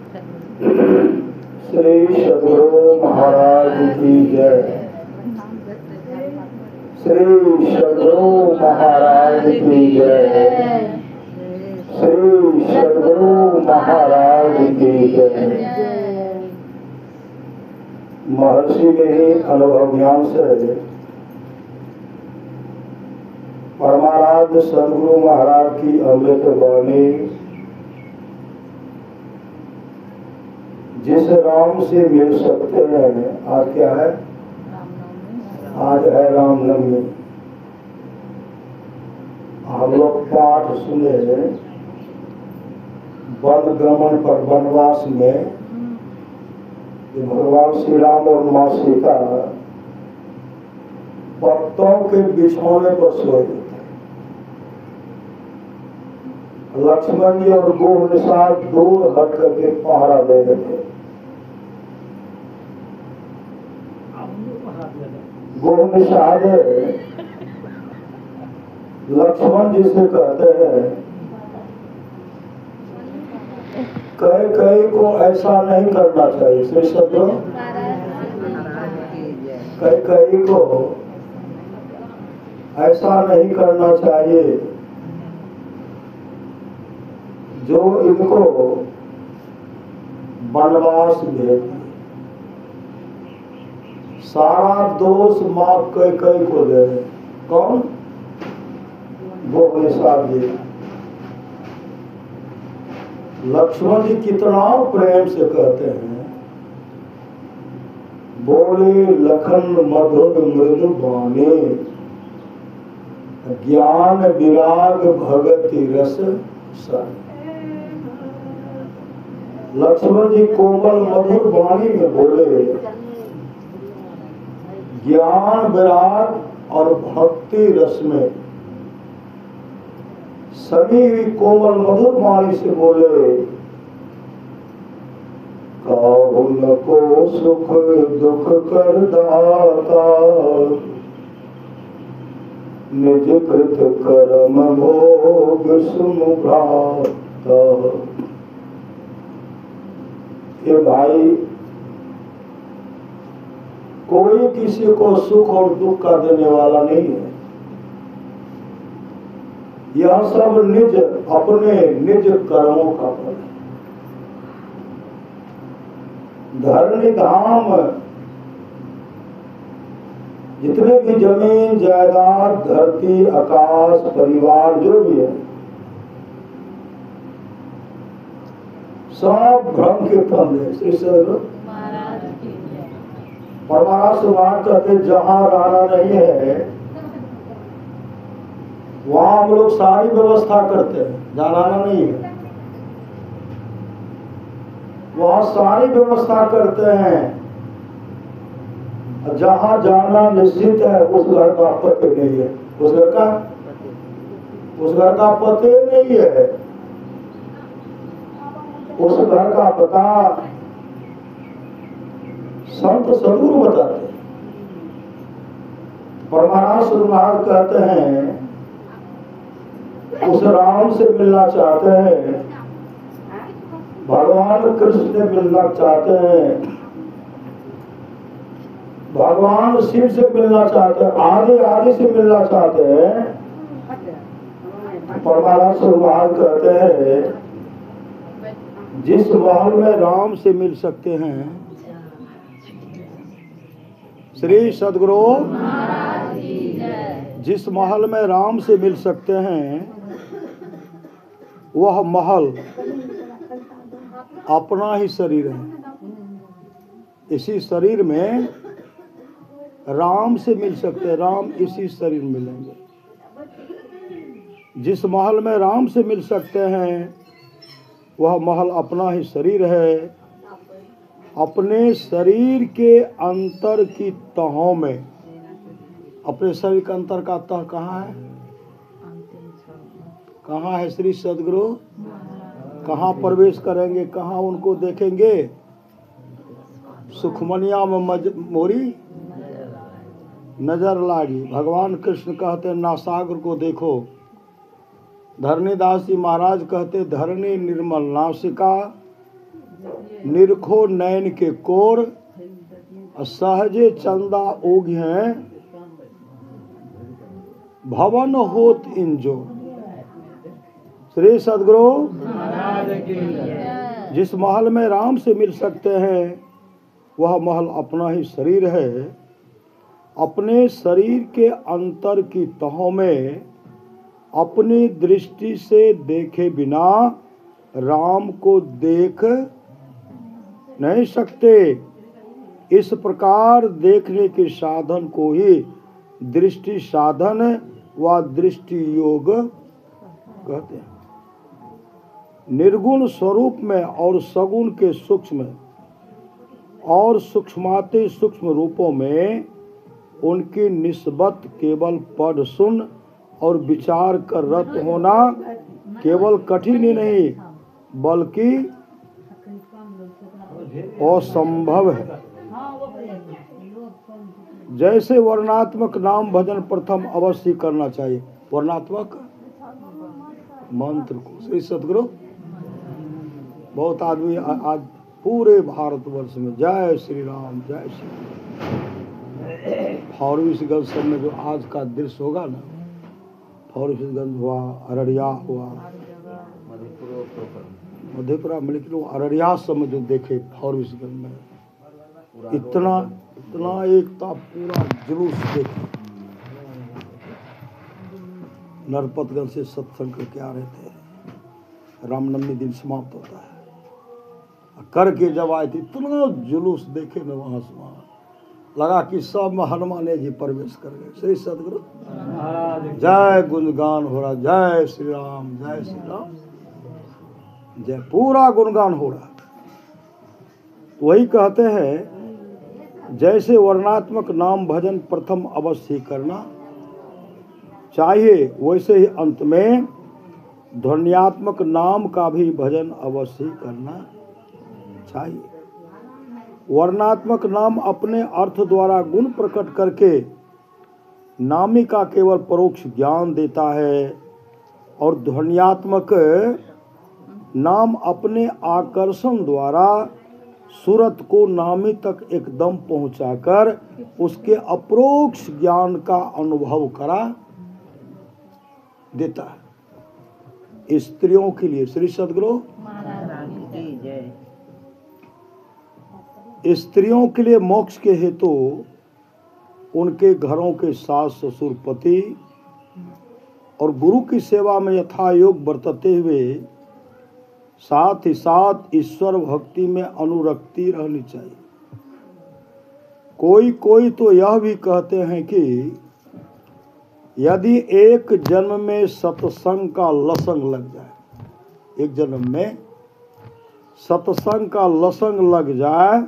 श्री सद्गुरु महाराज की जय। श्री सद्गुरु महाराज की जय। श्री सद्गुरु महाराज की जय। महर्षि के ही अनुभव ज्ञान से परमाराध्य सद्गुरु महाराज की अमृत वाणी जिस राम से मिल सकते हैं। आज क्या है? आज है रामनवमी। हम लोग पाठ सुने वन गमन पर वनवास में भगवान श्री राम और माँ सीता पत्तों के बिछौने पर सोए थे। लक्ष्मण जी और गोह निषाद दूर हट करके पहरा दे रहे थे। गोह निषाद लक्ष्मण जी से कहते हैं, कई को ऐसा नहीं करना चाहिए। श्री सद्गुरु कई को ऐसा नहीं करना चाहिए जो इनको वनवास भेज। सारा दोष माँ कई को दे रहे। कौन? गोह निषाद जी। लक्ष्मण जी कितना प्रेम से कहते हैं, बोले लखन मधुर मृदु बाने, ज्ञान विराग भगति रस सन। लक्ष्मण जी कोमल मधुर वाणी में बोले, ज्ञान विराग और भक्ति रस में सभी हुई कोमल मधुर वाणी से बोले, काहुन को सुख दुख कर दाता, निज कृत कर्म भोग सुमुभाता। ये भाई, कोई किसी को सुख और दुख का देने वाला नहीं है। यह सब निज अपने निज कर्मों का फल है। धरणी धाम जितने भी जमीन जायदाद धरती आकाश परिवार जो भी है, सब भ्रम के फल है। श्री सद्गुरु परमाराध्य सुभान कहते, जहां रहना नहीं है वहां हम लोग सारी व्यवस्था करते हैं। जहां रहना नहीं है वहां सारी व्यवस्था करते हैं। जहां जाना निश्चित है उस घर का पते नहीं है। उस घर का पते नहीं है। उस घर का पता संत सद्गुरु बताते हैं। परमाराध्य महाराज कहते हैं, उस राम से मिलना चाहते हैं, भगवान कृष्ण से मिलना चाहते हैं, भगवान शिव से मिलना चाहते हैं, आदि आदि से मिलना चाहते हैं। परमाराध्य महाराज कहते हैं, जिस महल में राम से मिल सकते हैं, श्री सद्गुरु जिस महल में राम से मिल सकते हैं, वह महल अपना ही शरीर है। इसी शरीर में राम से मिल सकते हैं, राम इसी शरीर में मिलेंगे। जिस महल में राम से मिल सकते हैं वह महल अपना ही शरीर है। अपने शरीर के अंतर की तहों में, अपने शरीर के अंतर का तह कहाँ है? कहाँ है श्री सद्गुरु? कहाँ प्रवेश करेंगे? कहाँ उनको देखेंगे? सुखमनिया में मोरी नजर लागी। भगवान कृष्ण कहते नासागर को देखो। धरणीदास जी महाराज कहते धरणी निर्मल नासिका, निरखो नैन के कोर, सहजे चंदा ओघ हैं, भवन होत इंजो। श्री सदगुरु जिस महल में राम से मिल सकते हैं वह महल अपना ही शरीर है। अपने शरीर के अंतर की तहों में अपनी दृष्टि से देखे बिना राम को देख नहीं सकते। इस प्रकार देखने के साधन को ही दृष्टि साधन व दृष्टि योग कहते हैं। निर्गुण स्वरूप में और सगुण के सूक्ष्म और सूक्ष्माति सूक्ष्म रूपों में उनकी निस्बत केवल पढ़ सुन और विचार कर रत होना केवल कठिन ही नहीं बल्कि असंभव है। जैसे वर्णात्मक नाम भजन प्रथम अवश्य करना चाहिए। वर्णात्मक मंत्र को श्री सदगुरु बहुत आदमी आज पूरे भारतवर्ष में जय श्री राम जय श्री राम। फॉरबिसगंज सब में जो आज का दृश्य होगा ना, फॉरबिसगंज हुआ, अररिया हुआ, मधेपुरा में, लेकिन अररिया सब में जो देखे फॉरबिसगंज में इतना एकता पूरा जुलूस देखे। नरपतगंज से सत्संग करके आ रहे थे, रामनवमी दिन समाप्त होता है, करके जब आए थे इतना जुलूस देखे न वहां से वहां लगा कि सब में हनुमान जी प्रवेश कर गए। श्री सदगुरु जय गुणगान हो रहा, जय श्री राम जय श्री राम जय, पूरा गुणगान हो रहा। वही कहते हैं जैसे वर्णात्मक नाम भजन प्रथम अवश्य करना चाहिए, वैसे ही अंत में ध्वन्यात्मक नाम का भी भजन अवश्य करना चाहिए। वर्णात्मक नाम अपने अर्थ द्वारा गुण प्रकट करके नामी का केवल परोक्ष ज्ञान देता है और ध्वन्यात्मक नाम अपने आकर्षण द्वारा सूरत को नामी तक एकदम पहुंचाकर उसके अपरोक्ष ज्ञान का अनुभव करा देता है। स्त्रियों के लिए श्री सदगुरु स्त्रियों के लिए मोक्ष के हेतु उनके घरों के सास ससुर पति और गुरु की सेवा में यथायोग बरतते हुए साथ ही साथ ईश्वर भक्ति में अनुरक्ति रहनी चाहिए। कोई तो यह भी कहते हैं कि यदि एक जन्म में सत्संग का लसंग लग जाए, एक जन्म में सत्संग का लसंग लग जाए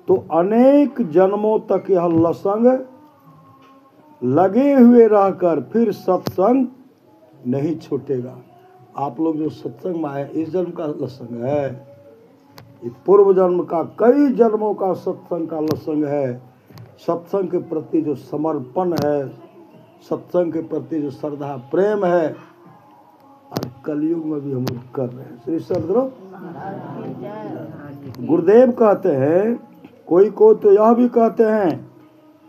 तो अनेक जन्मों तक यह लसंग लगे हुए रहकर फिर सत्संग नहीं छूटेगा। आप लोग जो सत्संग में आए इस जन्म का लसंग है, ये पूर्व जन्म का कई जन्मों का सत्संग का लसंग है। सत्संग के प्रति जो समर्पण है, सत्संग के प्रति जो श्रद्धा प्रेम है, और कलयुग में भी हम लोग कर रहे हैं। श्री सदगुरु गुरुदेव कहते हैं, कोई तो यह भी कहते हैं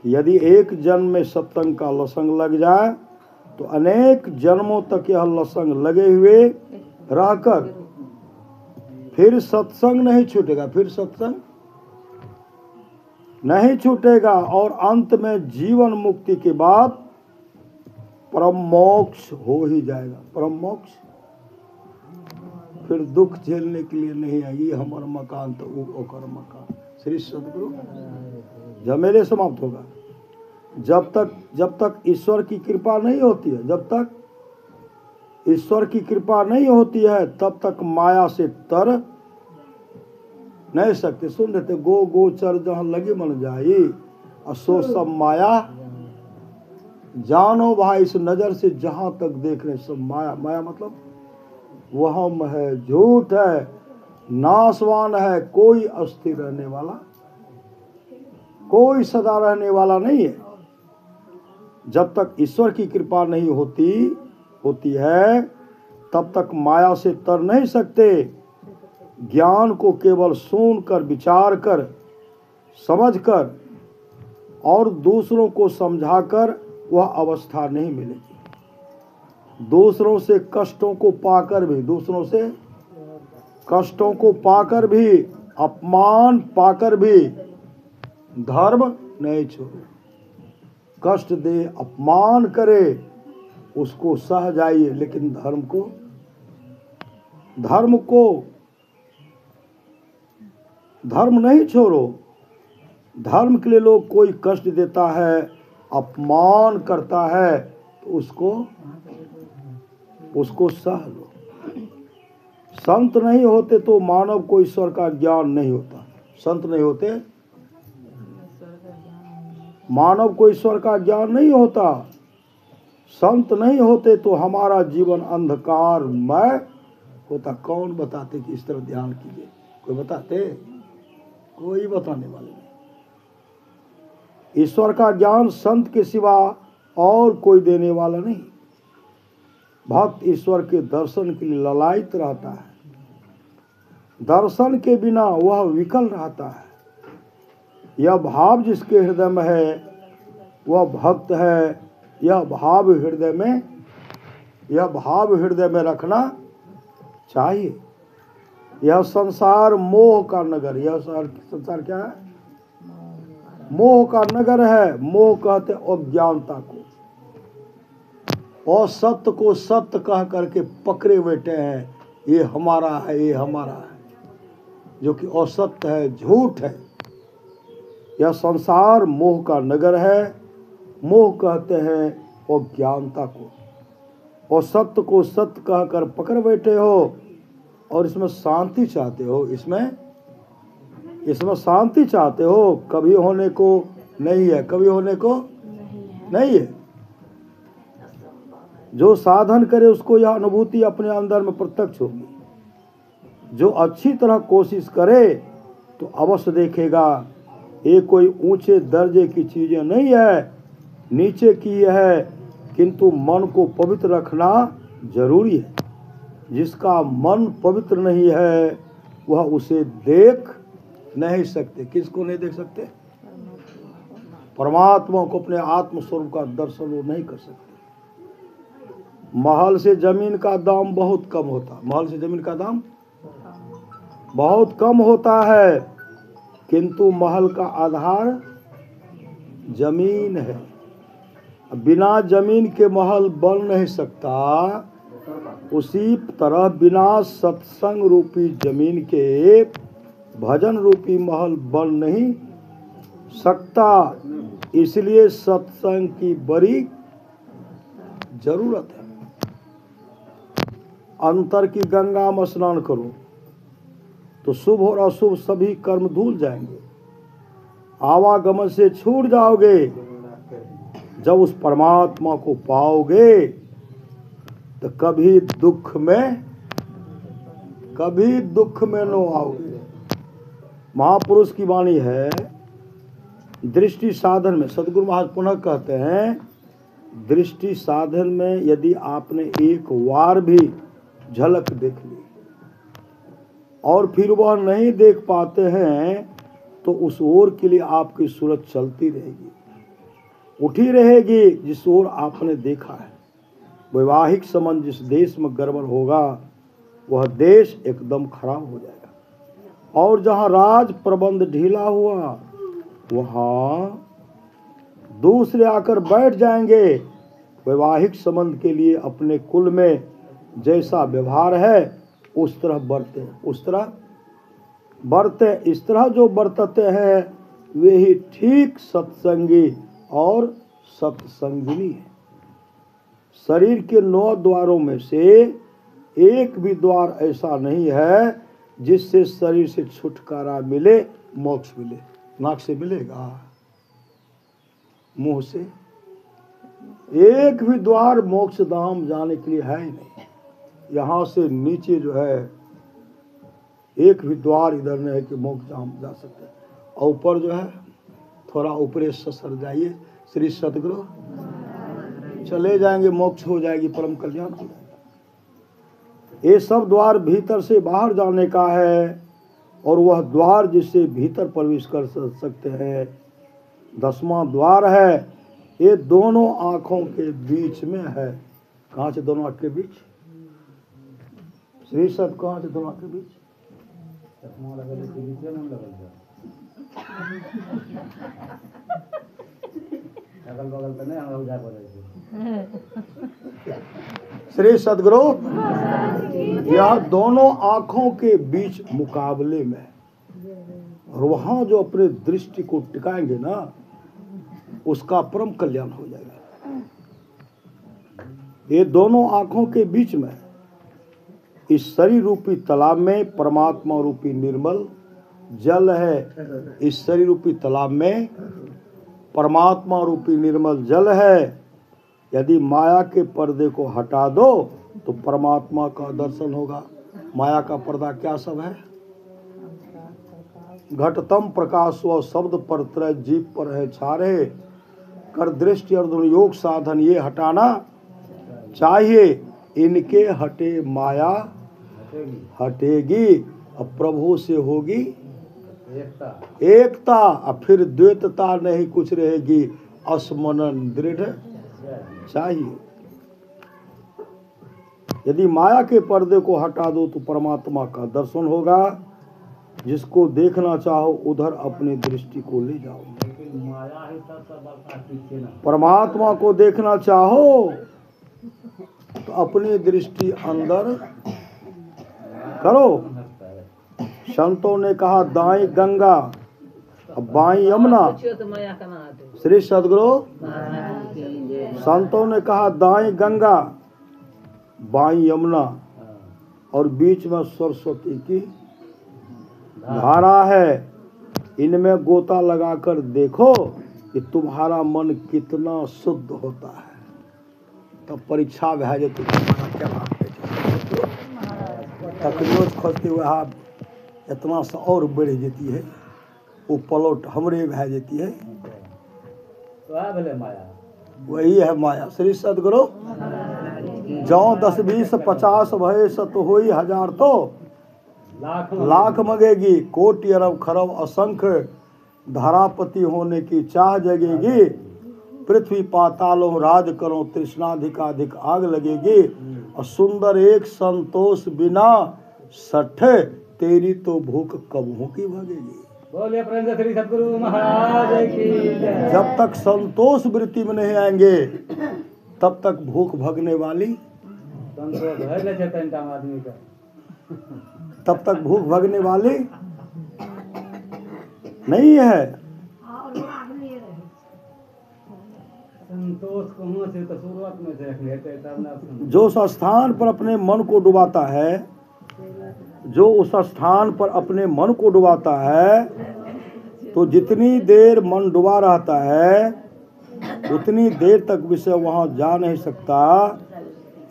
कि यदि एक जन्म में सत्संग का लसंग लग जाए तो अनेक जन्मों तक यह लसंग लगे हुए रहकर फिर सत्संग नहीं छूटेगा, फिर सत्संग नहीं छूटेगा और अंत में जीवन मुक्ति के बाद परम मोक्ष हो ही जाएगा। परम मोक्ष फिर दुख झेलने के लिए नहीं है, ये हमारा मकान तो ओकर मकान। श्री सदगुरु झमेले समाप्त होगा। जब तक ईश्वर की कृपा नहीं होती है, जब तक ईश्वर की कृपा नहीं होती है तब तक माया से तर नहीं सकते। सुन लेते गोचर जहाँ लगी मन जाई असो सब माया जानो भाई, इस नजर से जहां तक देख रहे सब माया। माया मतलब वहम है, झूठ है, नाशवान है, कोई अस्थिर रहने वाला, कोई सदा रहने वाला नहीं है। जब तक ईश्वर की कृपा नहीं होती है तब तक माया से तर नहीं सकते। ज्ञान को केवल सुनकर, विचार कर, समझकर और दूसरों को समझाकर वह अवस्था नहीं मिलेगी। दूसरों से कष्टों को पाकर भी, दूसरों से कष्टों को पाकर भी, अपमान पाकर भी धर्म नहीं छोड़ो। कष्ट दे, अपमान करे, उसको सह जाइए, लेकिन धर्म नहीं छोड़ो। धर्म के लिए लोग कोई कष्ट देता है, अपमान करता है, तो उसको सह लो। संत नहीं होते तो मानव को ईश्वर का ज्ञान नहीं होता। संत नहीं होते, मानव को ईश्वर का ज्ञान नहीं होता। संत नहीं होते तो हमारा जीवन अंधकारमय होता। कौन बताते कि इस तरह ध्यान कीजिए? कोई बताते? कोई बताने वाले नहीं। ईश्वर का ज्ञान संत के सिवा और कोई देने वाला नहीं। भक्त ईश्वर के दर्शन के लिए ललायित रहता है। दर्शन के बिना वह विकल रहता है। यह भाव जिसके हृदय में है वह भक्त है। यह भाव हृदय में रखना चाहिए। यह संसार मोह का नगर, यह संसार क्या है? मोह का नगर है। मोह कहते अज्ञानता को, और सत्य को सत्य कह करके पकड़े बैठे हैं। ये हमारा है, ये हमारा है, जो कि असत्य है, झूठ है। यह संसार मोह का नगर है। मोह कहते हैं अज्ञानता को, और सत्य को सत्य कहकर पकड़ बैठे हो और इसमें शांति चाहते हो। इसमें शांति चाहते हो। कभी होने को नहीं है, कभी होने को नहीं है। जो साधन करे उसको यह अनुभूति अपने अंदर में प्रत्यक्ष होगी। जो अच्छी तरह कोशिश करे तो अवश्य देखेगा। ये कोई ऊंचे दर्जे की चीजें नहीं है, नीचे की है, किंतु मन को पवित्र रखना जरूरी है। जिसका मन पवित्र नहीं है वह उसे देख नहीं सकते। किसको नहीं देख सकते? परमात्मा को, अपने आत्म स्वरूप का दर्शन वो नहीं कर सकते। महल से जमीन का दाम बहुत कम होता। महल से जमीन का दाम बहुत कम होता है, किंतु महल का आधार जमीन है। बिना जमीन के महल बन नहीं सकता। उसी तरह बिना सत्संग रूपी जमीन के भजन रूपी महल बन नहीं सकता। इसलिए सत्संग की बड़ी जरूरत है। अंतर की गंगा में स्नान करो तो शुभ और अशुभ सभी कर्म धुल जाएंगे। आवागमन से छूट जाओगे। जब उस परमात्मा को पाओगे तो कभी दुख में न आओगे। महापुरुष की वाणी है, दृष्टि साधन में, सदगुरु महाराज पुनः कहते हैं, दृष्टि साधन में यदि आपने एक बार भी झलक देख ली और फिर वह नहीं देख पाते हैं तो उस ओर के लिए आपकी सूरत चलती रहेगी, उठी रहेगी जिस ओर आपने देखा है। वैवाहिक संबंध जिस देश में गड़बड़ होगा वह देश एकदम खराब हो जाएगा। और जहाँ राज प्रबंध ढीला हुआ वहाँ दूसरे आकर बैठ जाएंगे। वैवाहिक संबंध के लिए अपने कुल में जैसा व्यवहार है उस तरह बरते। इस तरह जो बरतते हैं वे ही ठीक सत्संगी और सत्संगिनी है। शरीर के 9 द्वारों में से एक भी द्वार ऐसा नहीं है जिससे शरीर से छुटकारा मिले, मोक्ष मिले। नाक से मिलेगा, मुंह से एक भी द्वार मोक्ष धाम जाने के लिए है ही नहीं। यहाँ से नीचे जो है एक भी द्वार इधर नहीं है कि मोक्ष धाम जा सकते हैं। और ऊपर जो है थोड़ा ऊपरे ससर जाइए, श्री सतगुरु चले जाएंगे, मोक्ष हो जाएगी, परम कल्याण हो जाएगा। ये सब द्वार भीतर से बाहर जाने का है, और वह द्वार जिससे भीतर प्रवेश कर सकते हैं 10वां द्वार है। ये दोनों आंखों के बीच में है। कहाँ से दोनों आंख के बीच? श्री सत कहाँ से दोनों आंख के बीच? अगल बगल पे नहीं, हम जा पड़े। श्री सदगुरु, यह दोनों आंखों के बीच मुकाबले में, और वहां जो अपने दृष्टि को टिकाएंगे ना, उसका परम कल्याण हो जाएगा। ये दोनों आंखों के बीच में इस शरीर रूपी तालाब में परमात्मा रूपी निर्मल जल है। इस शरीर रूपी तालाब में परमात्मा रूपी निर्मल जल है। यदि माया के पर्दे को हटा दो तो परमात्मा का दर्शन होगा। माया का पर्दा क्या सब है? घटतम प्रकाश व शब्द पर त्रय जीव पर है छारे, कर दृष्टि अर्जुन योग साधन ये हटाना चाहिए। इनके हटे माया हटेगी, अब प्रभु से होगी एकता, अब फिर द्वैतता नहीं कुछ रहेगी। अस्मनन दृढ़ चाहिए। यदि माया के पर्दे को हटा दो तो परमात्मा का दर्शन होगा। जिसको देखना चाहो उधर अपनी दृष्टि को ले जाओ। परमात्मा को देखना चाहो तो अपनी दृष्टि अंदर करो। संतों ने कहा दाएं गंगा बाएं यमुना। श्री सदगुरु, संतों ने कहा दाएं गंगा बाएं यमुना और बीच में सरस्वती की धारा है। इनमें गोता लगाकर देखो कि तुम्हारा मन कितना शुद्ध होता है। तब परीक्षा भै जे क्या तकलीफ खोजते हुए आप इतना सा और बढ़ जाती है, वो पलट हमरे भै जाती है। वही है माया। श्री सदगुरु, जौ 10 20 50 भय सत होई हजार तो लाख मगेगी। कोटि अरब खरब असंख्य धारापति होने की चाह जगेगी। पृथ्वी पातालों राज करो तृष्णाधिकाधिक आग लगेगी। और सुंदर एक संतोष बिना सठ तेरी तो भूख कब की भगेगी। बोले श्री सद्गुरु महाराज की जय। जब तक संतोष वृत्ति में नहीं आएंगे तब तक भूख भगने वाली आदमी का तब तक भूख भगने वाली नहीं है। जो उस स्थान पर अपने मन को डुबाता है, जो उस स्थान पर अपने मन को डुबाता है, तो जितनी देर मन डुबा रहता है उतनी देर तक विषय वहां जा नहीं सकता।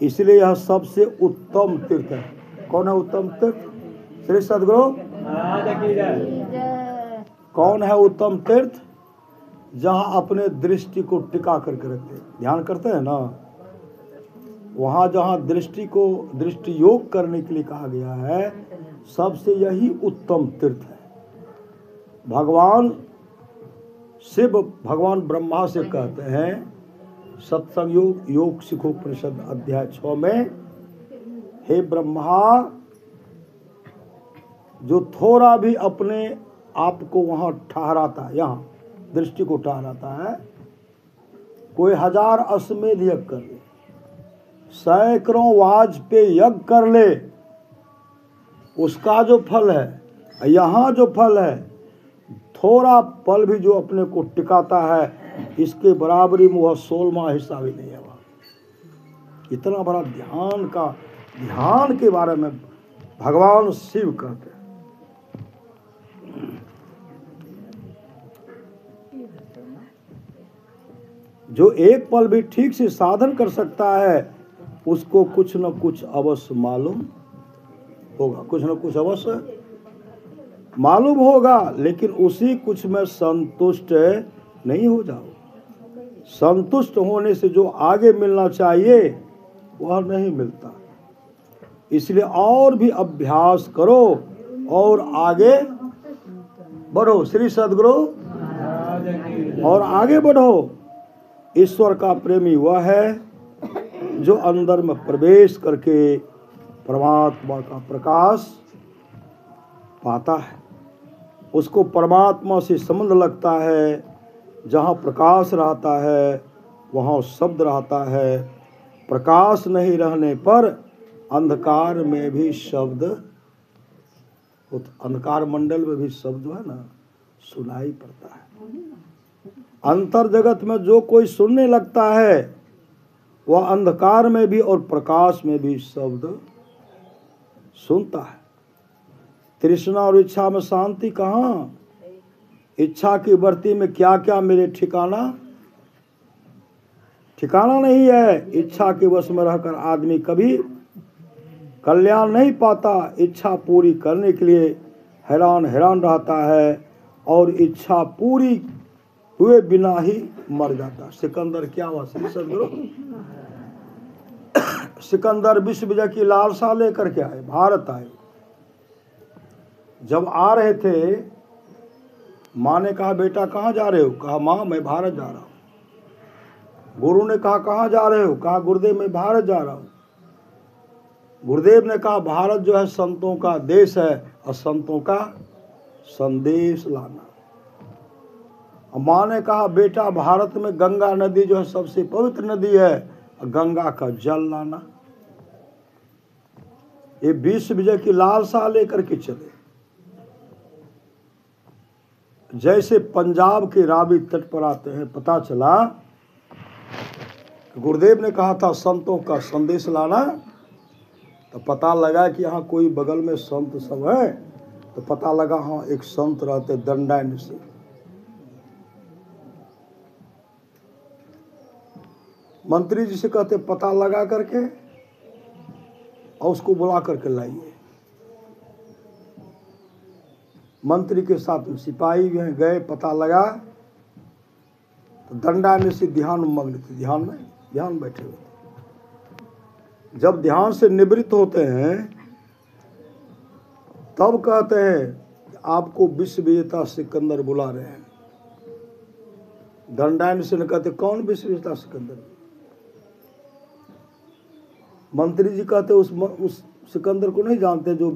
इसलिए यह सबसे उत्तम तीर्थ है। कौन है उत्तम तीर्थ? श्री सद्गुरु, कौन है उत्तम तीर्थ? जहाँ अपने दृष्टि को टिका करके रखते, ध्यान करते हैं ना, वहाँ जहाँ दृष्टि योग करने के लिए कहा गया है, सबसे यही उत्तम तीर्थ है। भगवान शिव भगवान ब्रह्मा से कहते हैं सत्संग योग शिखोपनिषद अध्याय 6 में, हे ब्रह्मा, जो थोड़ा भी अपने आप को वहाँ ठहराता है, यहाँ दृष्टि को ठहराता है, कोई 1000 अश्वमेध यज्ञ कर ले, सैकड़ों वाजपेयी यज्ञ कर ले, उसका जो फल है, यहाँ जो फल है, थोड़ा पल भी जो अपने को टिकाता है, इसके बराबरी में वह 16वां हिस्सा भी नहीं है। इतना बड़ा ध्यान के बारे में भगवान शिव कहते हैं। जो एक पल भी ठीक से साधन कर सकता है उसको कुछ न कुछ अवश्य मालूम होगा, कुछ न कुछ अवश्य मालूम होगा। लेकिन उसी कुछ में संतुष्ट नहीं हो जाओ। संतुष्ट होने से जो आगे मिलना चाहिए वह नहीं मिलता। इसलिए और भी अभ्यास करो और आगे बढ़ो। श्री सद्गुरु और आगे बढ़ो। ईश्वर का प्रेमी वह है जो अंदर में प्रवेश करके परमात्मा का प्रकाश पाता है। उसको परमात्मा से संबंध लगता है। जहाँ प्रकाश रहता है वहाँ शब्द रहता है। प्रकाश नहीं रहने पर अंधकार में भी शब्द, अंधकार मंडल में भी शब्द जो है ना सुनाई पड़ता है। अंतर जगत में जो कोई सुनने लगता है वह अंधकार में भी और प्रकाश में भी शब्द सुनता है। तृष्णा और इच्छा में शांति कहाँ? इच्छा की बढ़ती में क्या क्या मेरे ठिकाना नहीं है। इच्छा के वश में रहकर आदमी कभी कल्याण नहीं पाता। इच्छा पूरी करने के लिए हैरान रहता है और इच्छा पूरी हुए बिना ही मर जाता। सिकंदर क्या हुआ? श्री सद्गुरु सिकंदर विश्व विजय की लालसा लेकर के आए, भारत आए। जब आ रहे थे माँ ने कहा बेटा कहाँ जा रहे हो? कहा माँ मैं भारत जा रहा हूँ। गुरु ने कहा कहाँ जा रहे हो? कहा गुरुदेव मैं भारत जा रहा हूँ। गुरुदेव ने कहा भारत जो है संतों का देश है और संतों का संदेश लाना। और माँ ने कहा बेटा भारत में गंगा नदी जो है सबसे पवित्र नदी है और गंगा का जल लाना। ये विश्व विजय की लालसा लेकर के चले। जैसे पंजाब के रावी तट पर आते हैं, पता चला गुरुदेव ने कहा था संतों का संदेश लाना। तो पता लगा कि यहाँ कोई बगल में संत सब है। तो पता लगा हाँ एक संत रहते दंडायन से। मंत्री जी से कहते पता लगा करके और उसको बुला करके लाइए। मंत्री के साथ में सिपाही भी हैं, गए पता लगा तो दंडायन से ध्यान मग्न थे। ध्यान बैठे हुए थे। जब ध्यान से निवृत्त होते हैं तब कहते हैं आपको विश्व विजेता सिकंदर बुला रहे हैं। दंडायन से ने कहते कौन विश्व विजेता सिकंदर? मंत्री जी कहते उस सिकंदर को नहीं जानते जो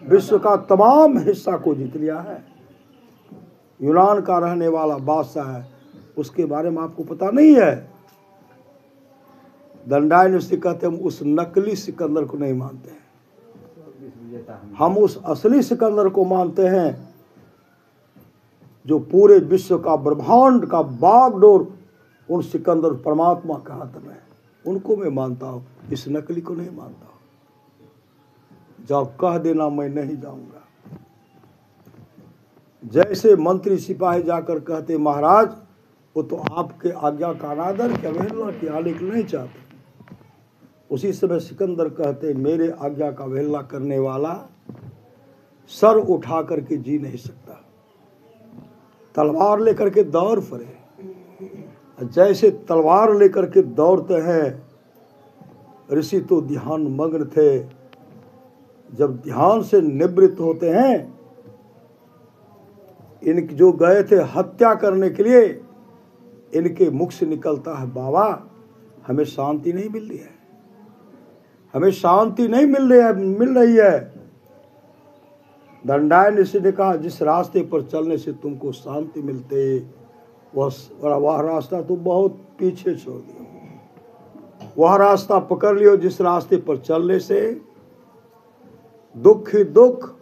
विश्व का तमाम हिस्सा को जीत लिया है। यूनान का रहने वाला बादशाह है, उसके बारे में आपको पता नहीं है। दंडायन से कहते हम उस नकली सिकंदर को नहीं मानते हैं, हम उस असली सिकंदर को मानते हैं जो पूरे विश्व का ब्रह्मांड का बागडोर उन सिकंदर परमात्मा के हाथ में है। उनको मैं मानता हूँ, इस नकली को नहीं मानता हूँ। जाओ कह देना मैं नहीं जाऊंगा। जैसे मंत्री सिपाही जाकर कहते महाराज वो तो आपके आज्ञा का अनादर की अवहेलना किया लेकिन नहीं चाहते। उसी समय सिकंदर कहते मेरे आज्ञा का अवहेलना करने वाला सर उठा करके जी नहीं सकता। तलवार लेकर के दौड़ पड़े। जैसे तलवार लेकर के दौड़ते हैं, ऋषि तो ध्यान मग्न थे। जब ध्यान से निवृत्त होते हैं, इन जो गए थे हत्या करने के लिए, इनके मुख से निकलता है बाबा हमें शांति नहीं मिल रही है, हमें शांति नहीं मिल रही है। दंडायन ऋषि ने कहा जिस रास्ते पर चलने से तुमको शांति मिलते वह रास्ता तो बहुत पीछे छोड़ दिया। वह रास्ता पकड़ लियो जिस रास्ते पर चलने से दुख ही दुख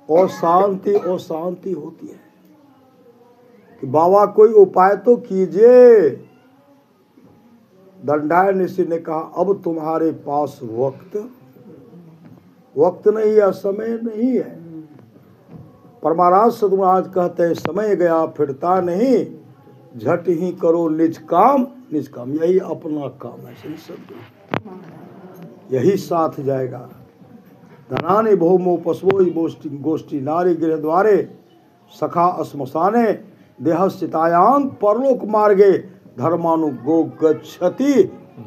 और शांति होती है। कि बाबा कोई उपाय तो कीजिए। दंडायन ऋषि ने कहा अब तुम्हारे पास वक्त नहीं है, समय नहीं है। परमाराज सद्गुरु महाराज कहते हैं समय गया फिरता नहीं, झट ही करो निज काम। यही अपना काम है। श्री सद्गुरु यही साथ जाएगा। धनानि भौमो पशवो गोष्ठी नारी गृह द्वारे सखा श्मशाने देहस्थितायांग परलोक मार्गे धर्मानुगो गच्छति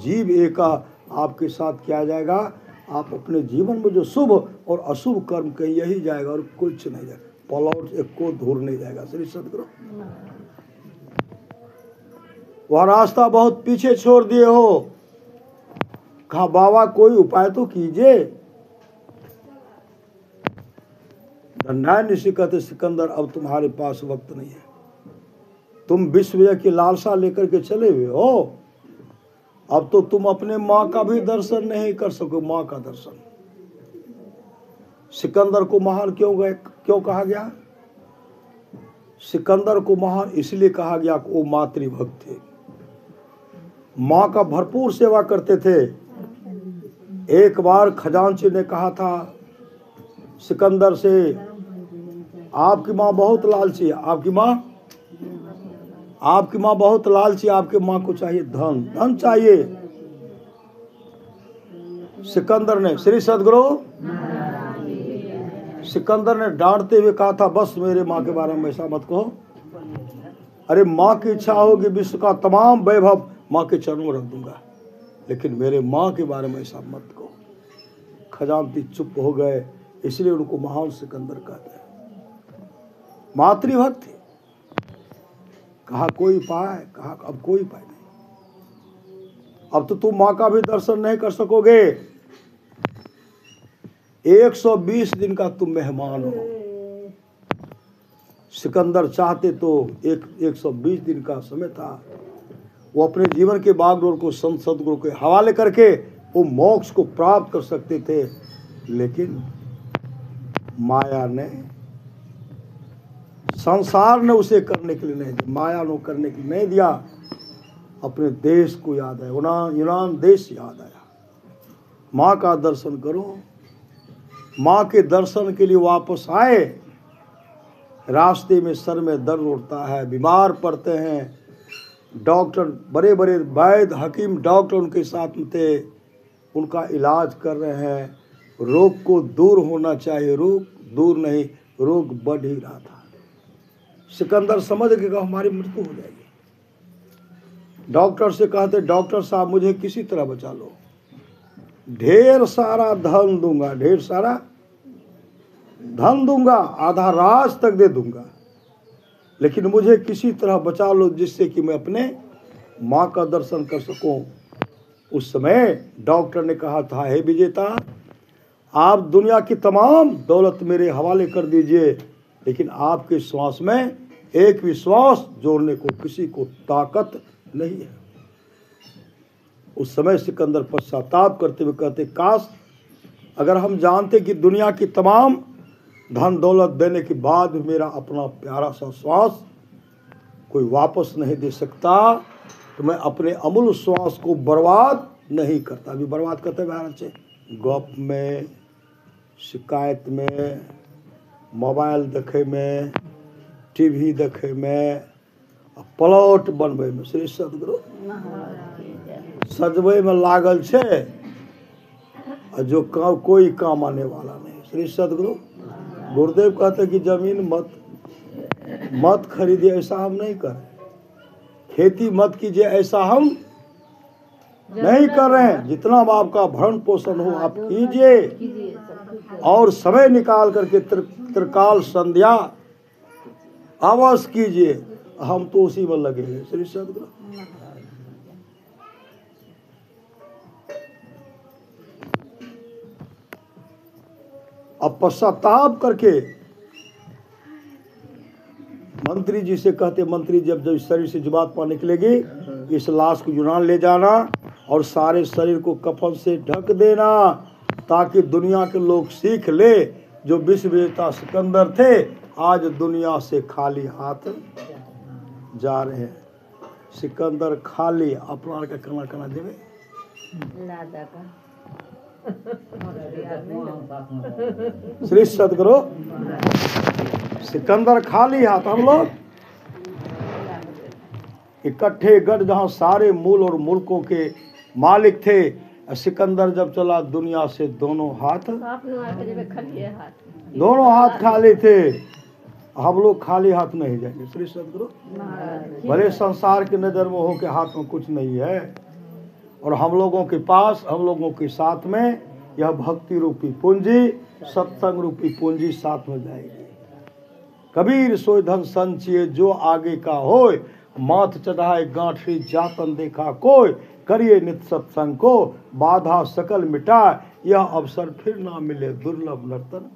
जीव एका आपके साथ किया जाएगा। आप अपने जीवन में जो शुभ और अशुभ कर्म कहीं यही जाएगा और कुछ नहीं जाएगा, पलौट एक को दूर नहीं जाएगा। श्री सदगुरु वह रास्ता बहुत पीछे छोड़ दिए हो। कहा बाबा कोई उपाय तो कीजिए। धन्याय ऋषि कहते सिकंदर अब तुम्हारे पास वक्त नहीं है, तुम विश्व की लालसा लेकर के चले हुए हो। अब तो तुम अपने माँ का भी दर्शन नहीं कर सको, माँ का दर्शन। सिकंदर को महान क्यों कहा गया? सिकंदर को महान इसलिए कहा गया कि वो मातृभक्त थे, माँ का भरपूर सेवा करते थे। एक बार खजांची ने कहा था सिकंदर से, आपकी माँ बहुत लालची है, आपकी माँ बहुत लालची, आपकी माँ को चाहिए धन चाहिए। सिकंदर ने, श्री सदगुरु, सिकंदर ने डांटते हुए कहा था बस मेरे माँ के बारे में ऐसा मत कहो। अरे माँ की इच्छा होगी विश्व का तमाम वैभव माँ के चरणों में रख दूंगा, लेकिन मेरे माँ के बारे में ऐसा मत कहो। खजांची चुप हो गए, इसलिए उनको महान सिकंदर कहते हैं। मातृभक्त थे। कहा कोई उपाय, कहा अब कोई उपाय नहीं, अब तो तुम माँ का भी दर्शन नहीं कर सकोगे। 120 दिन का तुम मेहमान हो। सिकंदर चाहते तो 120 दिन का समय था, वो अपने जीवन के बागडोर को संत सदगुरु के हवाले करके वो मोक्ष को प्राप्त कर सकते थे, लेकिन माया ने, संसार ने उसे करने के लिए नहीं दिया, माया ने करने के लिए नहीं दिया। अपने देश को याद आया, यूनान देश याद आया। माँ का दर्शन करो। माँ के दर्शन के लिए वापस आए। रास्ते में सर में दर्द उठता है, बीमार पड़ते हैं। डॉक्टर, बड़े बड़े वैद्य हकीम डॉक्टर उनके साथ में थे, उनका इलाज कर रहे हैं। रोग को दूर होना चाहिए, रोग दूर नहीं, रोग बढ़ ही रहा था। सिकंदर समझ गया हमारी मृत्यु हो जाएगी। डॉक्टर से कहते डॉक्टर साहब मुझे किसी तरह बचा लो, ढेर सारा धन दूंगा, ढेर सारा धन दूंगा, आधा राज तक दे दूंगा, लेकिन मुझे किसी तरह बचा लो जिससे कि मैं अपने माँ का दर्शन कर सकूं। उस समय डॉक्टर ने कहा था, हे विजेता, आप दुनिया की तमाम दौलत मेरे हवाले कर दीजिए, लेकिन आपके श्वास में एक भी श्वास जोड़ने को किसी को ताकत नहीं है। उस समय सिकंदर पश्चाताप करते हुए कहते, काश अगर हम जानते कि दुनिया की तमाम धन दौलत देने के बाद मेरा अपना प्यारा सा श्वास कोई वापस नहीं दे सकता, तो मैं अपने अमूल्य श्वास को बर्बाद नहीं करता। अभी बर्बाद करते बाहर से गप में, शिकायत में, मोबाइल देखे में, टीवी देखे में, प्लॉट बनबे में। श्री सदगुरु सजबे में लागल छे, जो कोई काम आने वाला नहीं। श्री सदगुरु गुरुदेव कहते कि जमीन मत खरीदिए, ऐसा हम नहीं करें। खेती मत कीजिए, ऐसा हम नहीं कर रहे हैं। जितना आपका भरण पोषण हो आप कीजिए, और समय निकाल करके त्रिकाल संध्या अवश्य कीजिए। हम तो उसी में लगे हैं। श्री सदगुरु अब पश्चाताप करके मंत्री जी से कहते, मंत्री जब शरीर से जीवात्मा निकलेगी, इस लाश को यूनान ले जाना और सारे शरीर को कफन से ढक देना, ताकि दुनिया के लोग सीख ले जो विश्व विजेता सिकंदर थे आज दुनिया से खाली हाथ जा रहे हैं। सिकंदर खाली अपना के कना देवे श्री सदगुरु सिकंदर खाली हाथ। हम लोग इकट्ठे गढ़ जहाँ सारे मूल और मुल्कों के मालिक थे, सिकंदर जब चला दुनिया से दोनों हाथ खाली थे। हम लोग खाली हाथ नहीं जाएंगे। श्री सदगुरु भले संसार की नजर में हो के हाथ में कुछ नहीं है, और हम लोगों के पास, हम लोगों के साथ में यह भक्ति रूपी पूंजी, सत्संग रूपी पूंजी साथ में जाएगी। कबीर सोई धन संचिए जो आगे का होय, माथ चढ़ाए गांठी जातन देखा कोय, करिए नित सत्संग को बाधा सकल मिटाए, यह अवसर फिर ना मिले दुर्लभ नर्तन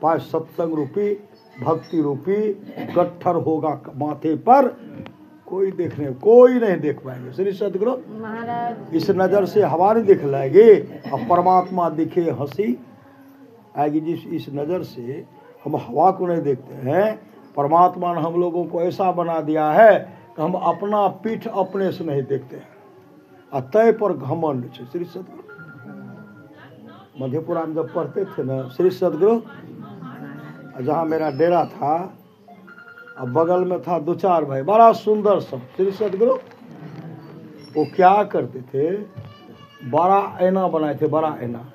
पाए। सत्संग रूपी भक्ति रूपी गट्ठर होगा माथे पर, कोई नहीं देख पाएंगे। श्री सदगुरु महाराज इस नजर से हवा नहीं दिख लाएगी, और परमात्मा दिखे हंसी आएगी। जिस इस नजर से हम हवा को नहीं देखते हैं, परमात्मा ने हम लोगों को ऐसा बना दिया है कि हम अपना पीठ अपने से नहीं देखते हैं, अतः पर घमंड। श्री सदगुरु मधेपुरा में जब पढ़ते थे ना, श्री सदगुरु जहाँ मेरा डेरा था, अब बगल में था 2-4 भाई, बड़ा सुंदर सब। श्री सदगुरु वो क्या करते थे, बड़ा ऐना बनाए थे, बड़ा ऐना,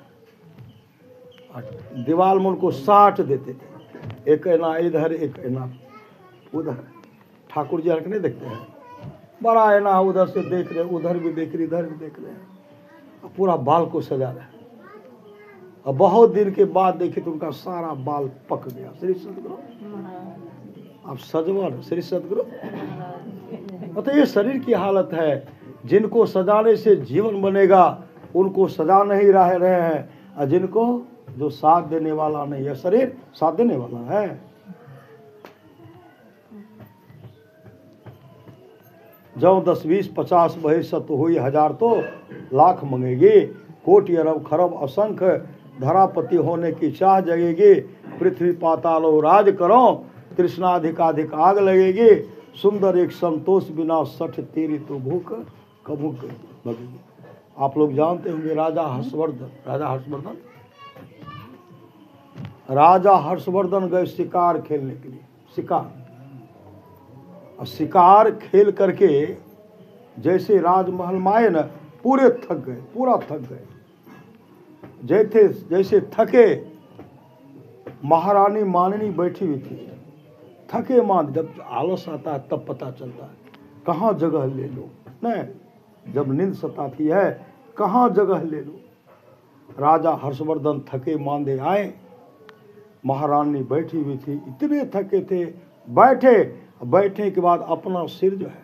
दीवार में उनको साट देते थे, एक ऐना इधर एक ऐना उधर। ठाकुर जी नहीं देखते हैं, बड़ा ऐना उधर से देख रहे, उधर भी देख रहे, इधर भी देख रहे हैं, पूरा बाल को सजा रहे। और बहुत दिन के बाद देखे तो उनका सारा बाल पक गया। श्री सदगुरु अब सजवन। श्री सदगुरु मतलब ये शरीर की हालत है, जिनको सजाने से जीवन बनेगा उनको सजा नहीं रहे हैं, और जिनको जो साथ देने वाला नहीं, यह शरीर साथ देने वाला है। जो 10 20 50 बहे सत हुई हजार तो लाख मंगेगी, कोटि अरब खरब असंख्य धरापति होने की चाह जगेगी, पृथ्वी पाताल राज करो तृष्णाधिकाधिक आग लगेगी, सुंदर एक संतोष बिना सठ तेरी तो भूख कभू लगेगी। आप लोग जानते होंगे राजा हर्षवर्धन गए शिकार खेलने के लिए। शिकार खेल करके जैसे राजमहल में आए न, पूरा थक गए। जैसे थके, महारानी माननी बैठी हुई थी, थके मान। जब आलस आता है तब पता चलता है कहाँ जगह ले लो, नहीं जब नींद सताती है कहाँ जगह ले लो। राजा हर्षवर्धन थके मांदे आए, महारानी बैठी हुई थी, इतने थके थे, बैठने के बाद अपना सिर जो है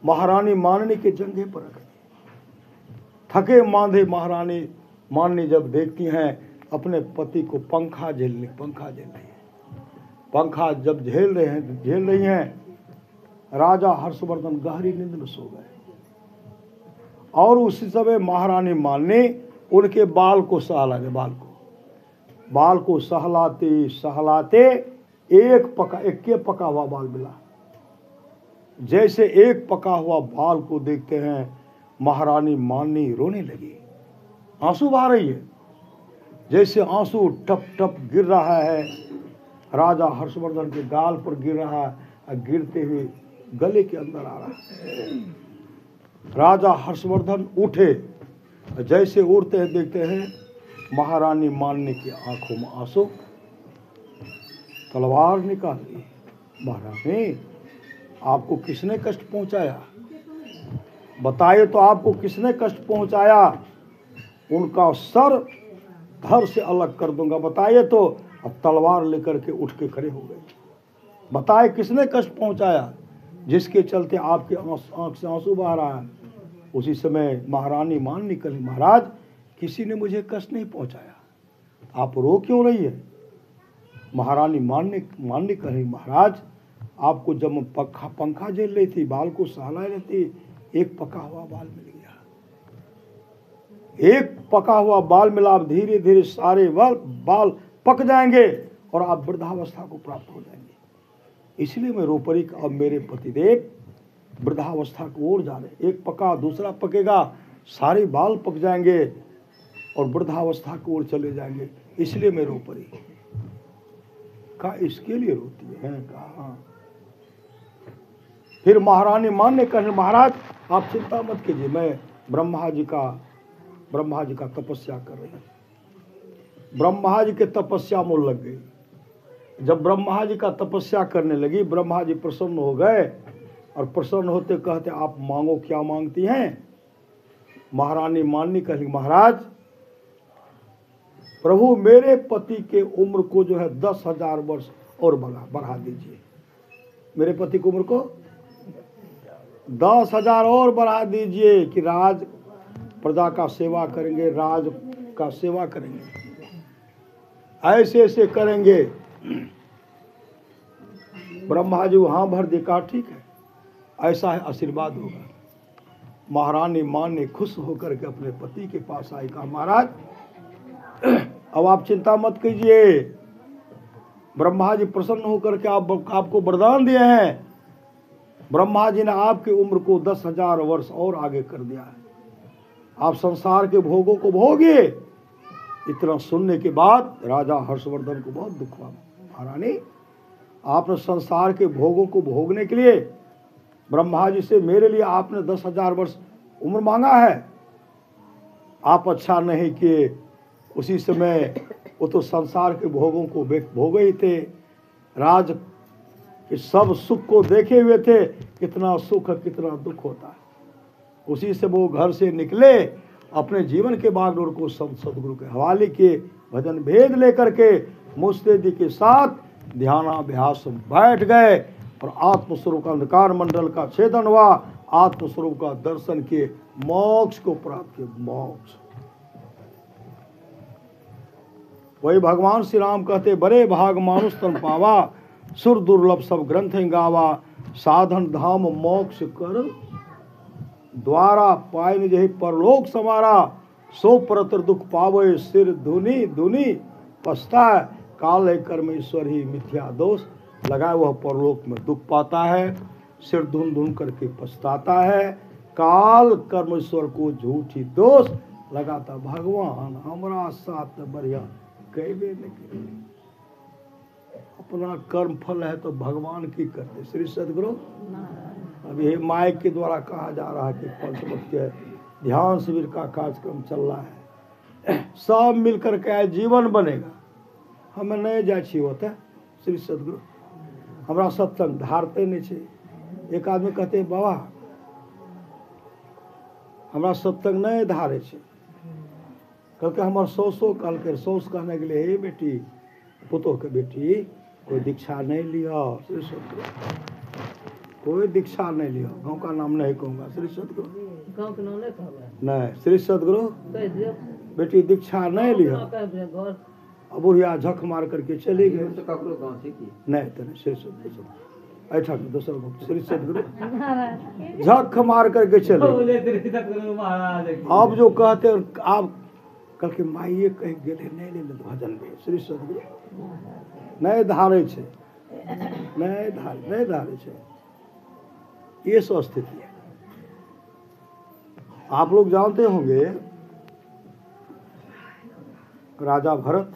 महारानी माननी के जंघे पर रख दिया। थके मांदे महारानी माननी जब देखती हैं अपने पति को पंखा झेल रही है, पंखा जब झेल रही हैं, राजा हर्षवर्धन गहरी नींद में सो गए। और उसी समय महारानी माननी उनके बाल को सहलाते एक पका हुआ बाल मिला। जैसे एक पका हुआ बाल को देखते हैं महारानी माननी रोने लगी, आंसू बहा रही है, जैसे आंसू टप टप गिर रहा है, राजा हर्षवर्धन के गाल पर गिर रहा है, गिरते हुए गले के अंदर आ रहा है। राजा हर्षवर्धन उठे, जैसे उठते हैं देखते हैं महारानी माननी की आंखों में आंसू। तलवार निकाल ली। महारानी आपको किसने कष्ट पहुंचाया, बताइए तो आपको किसने कष्ट पहुंचाया, उनका सर धड़ से अलग कर दूंगा, बताइए तो। अब तलवार लेकर के उठ के खड़े हो गए। बताए किसने कष्ट पहुंचाया, जिसके चलते आपके आंख से आंसू बहा रहा है। उसी समय महारानी माननी कही, महाराज किसी ने मुझे कष्ट नहीं पहुंचाया, आप रो क्यों रही है। महारानी माननी कही, महाराज आपको जब पंखा झेल रही थी, बाल को सहला रही थी, एक पका हुआ बाल मिल गया, एक पका हुआ बाल मिला। अब धीरे धीरे सारे बाल पक जाएंगे और आप वृद्धावस्था को प्राप्त हो जाएंगे। इसलिए मैं रो पड़ी। अब मेरे पतिदेव वृद्धावस्था को ओर जा रहे, एक पका दूसरा पकेगा, सारे बाल पक जाएंगे और वृद्धावस्था को ओर चले जाएंगे, इसलिए मैं रो पड़ी। कहा इसके लिए रोती है, कहा। फिर महारानी मानने कहे, महाराज आप चिंता मत कीजिए, मैं ब्रह्मा जी का तपस्या कर रही हूँ। ब्रह्मा जी के तपस्या में लग गई। जब ब्रह्मा जी का तपस्या करने लगी, ब्रह्मा जी प्रसन्न हो गए और प्रसन्न होते कहते आप मांगो, क्या मांगती हैं। महारानी माननी कही, महाराज प्रभु मेरे पति के उम्र को जो है 10,000 वर्ष और बढ़ा दीजिए। मेरे पति की उम्र को 10,000 और बढ़ा दीजिए कि राज प्रजा का सेवा करेंगे, राज का सेवा करेंगे, ऐसे ऐसे करेंगे। ब्रह्मा जी वहां भर देखा, ठीक है ऐसा है, आशीर्वाद होगा। महारानी मान ने खुश होकर के अपने पति के पास आई, कहा महाराज अब आप चिंता मत कीजिए, ब्रह्मा जी प्रसन्न होकर के आपको वरदान दिए हैं। ब्रह्मा जी ने आपकी उम्र को 10,000 वर्ष और आगे कर दिया है, आप संसार के भोगों को भोगे। इतना सुनने के बाद राजा हर्षवर्धन को बहुत दुख हुआ। महारानी आपने संसार के भोगों को भोगने के लिए ब्रह्मा जी से मेरे लिए आपने 10,000 वर्ष उम्र मांगा है, आप अच्छा नहीं किए। उसी समय वो तो संसार के भोगों को भोगे ही थे, राज के सब सुख को देखे हुए थे, कितना सुख कितना दुख होता है। उसी से वो घर से निकले, अपने जीवन के बागडोर को सदगुरु के हवाले किए, भजन भेद लेकर के मुस्तैदी के साथ ध्यानाभ्यास बैठ गए और आत्मस्वरूप का अंधकार मंडल का छेदन हुआ, आत्मस्वरूप का दर्शन किए, मोक्ष को प्राप्त किए। मोक्ष वही भगवान श्री राम कहते, बड़े भाग मानुष तन पावा, सुर दुर्लभ सब ग्रंथ गावा, साधन धाम मोक्ष कर द्वारा, पाए जही परलोक समारा, सो परतर दुख पावे, सिर धुनी धुनी पछता, काल है कर्म ईश्वर ही मिथ्या दोष, लगाए वह परलोक में दुख पाता है, सिर धुन धुन करके पछताता है, काल कर्म ईश्वर को झूठी दोष लगाता। भगवान हमारा साथ बढ़िया कहबे नहीं, अपना कर्म फल है तो भगवान की करते। श्री सदगुरु अभी ये माइक के द्वारा कहा जा रहा है कि पंचमुख्य ध्यान शिविर का कार्यक्रम चल रहा है, सब मिलकर के जीवन बनेगा। हमें नहीं जाए होता श्री सदगुरु, हमारा सत्संग धारते नहीं छे। एक आदमी कहते बाबा हमारा सत्संग नहीं धारे छे, कल के हमारे सौसो कल के सौस कहने के लिए, हे बेटी पुतोह के बेटी कोई दीक्षा नहीं लिया, श्री सदगुरु कोई दीक्षा नहीं लिया। गाँव का नाम नहीं कहूँगा, श्री सदगुरु गाँव के नाम नहीं कहूँगा, नहीं श्री सदगुरु बेटी दीक्षा नहीं लिया। अब बुढ़िया झक मार करके चली गई, नहीं तो श्री सदगुरु ऐठा दूसरा श्री सदगुरु झक मार करके चले। अब जो कहते आप कल के माइए कहीं गेले नहीं ले भजन में, श्री सदगुरु नहीं धारे छे, नहीं धारे छे, ये सो स्थिति है। आप लोग जानते होंगे राजा भरत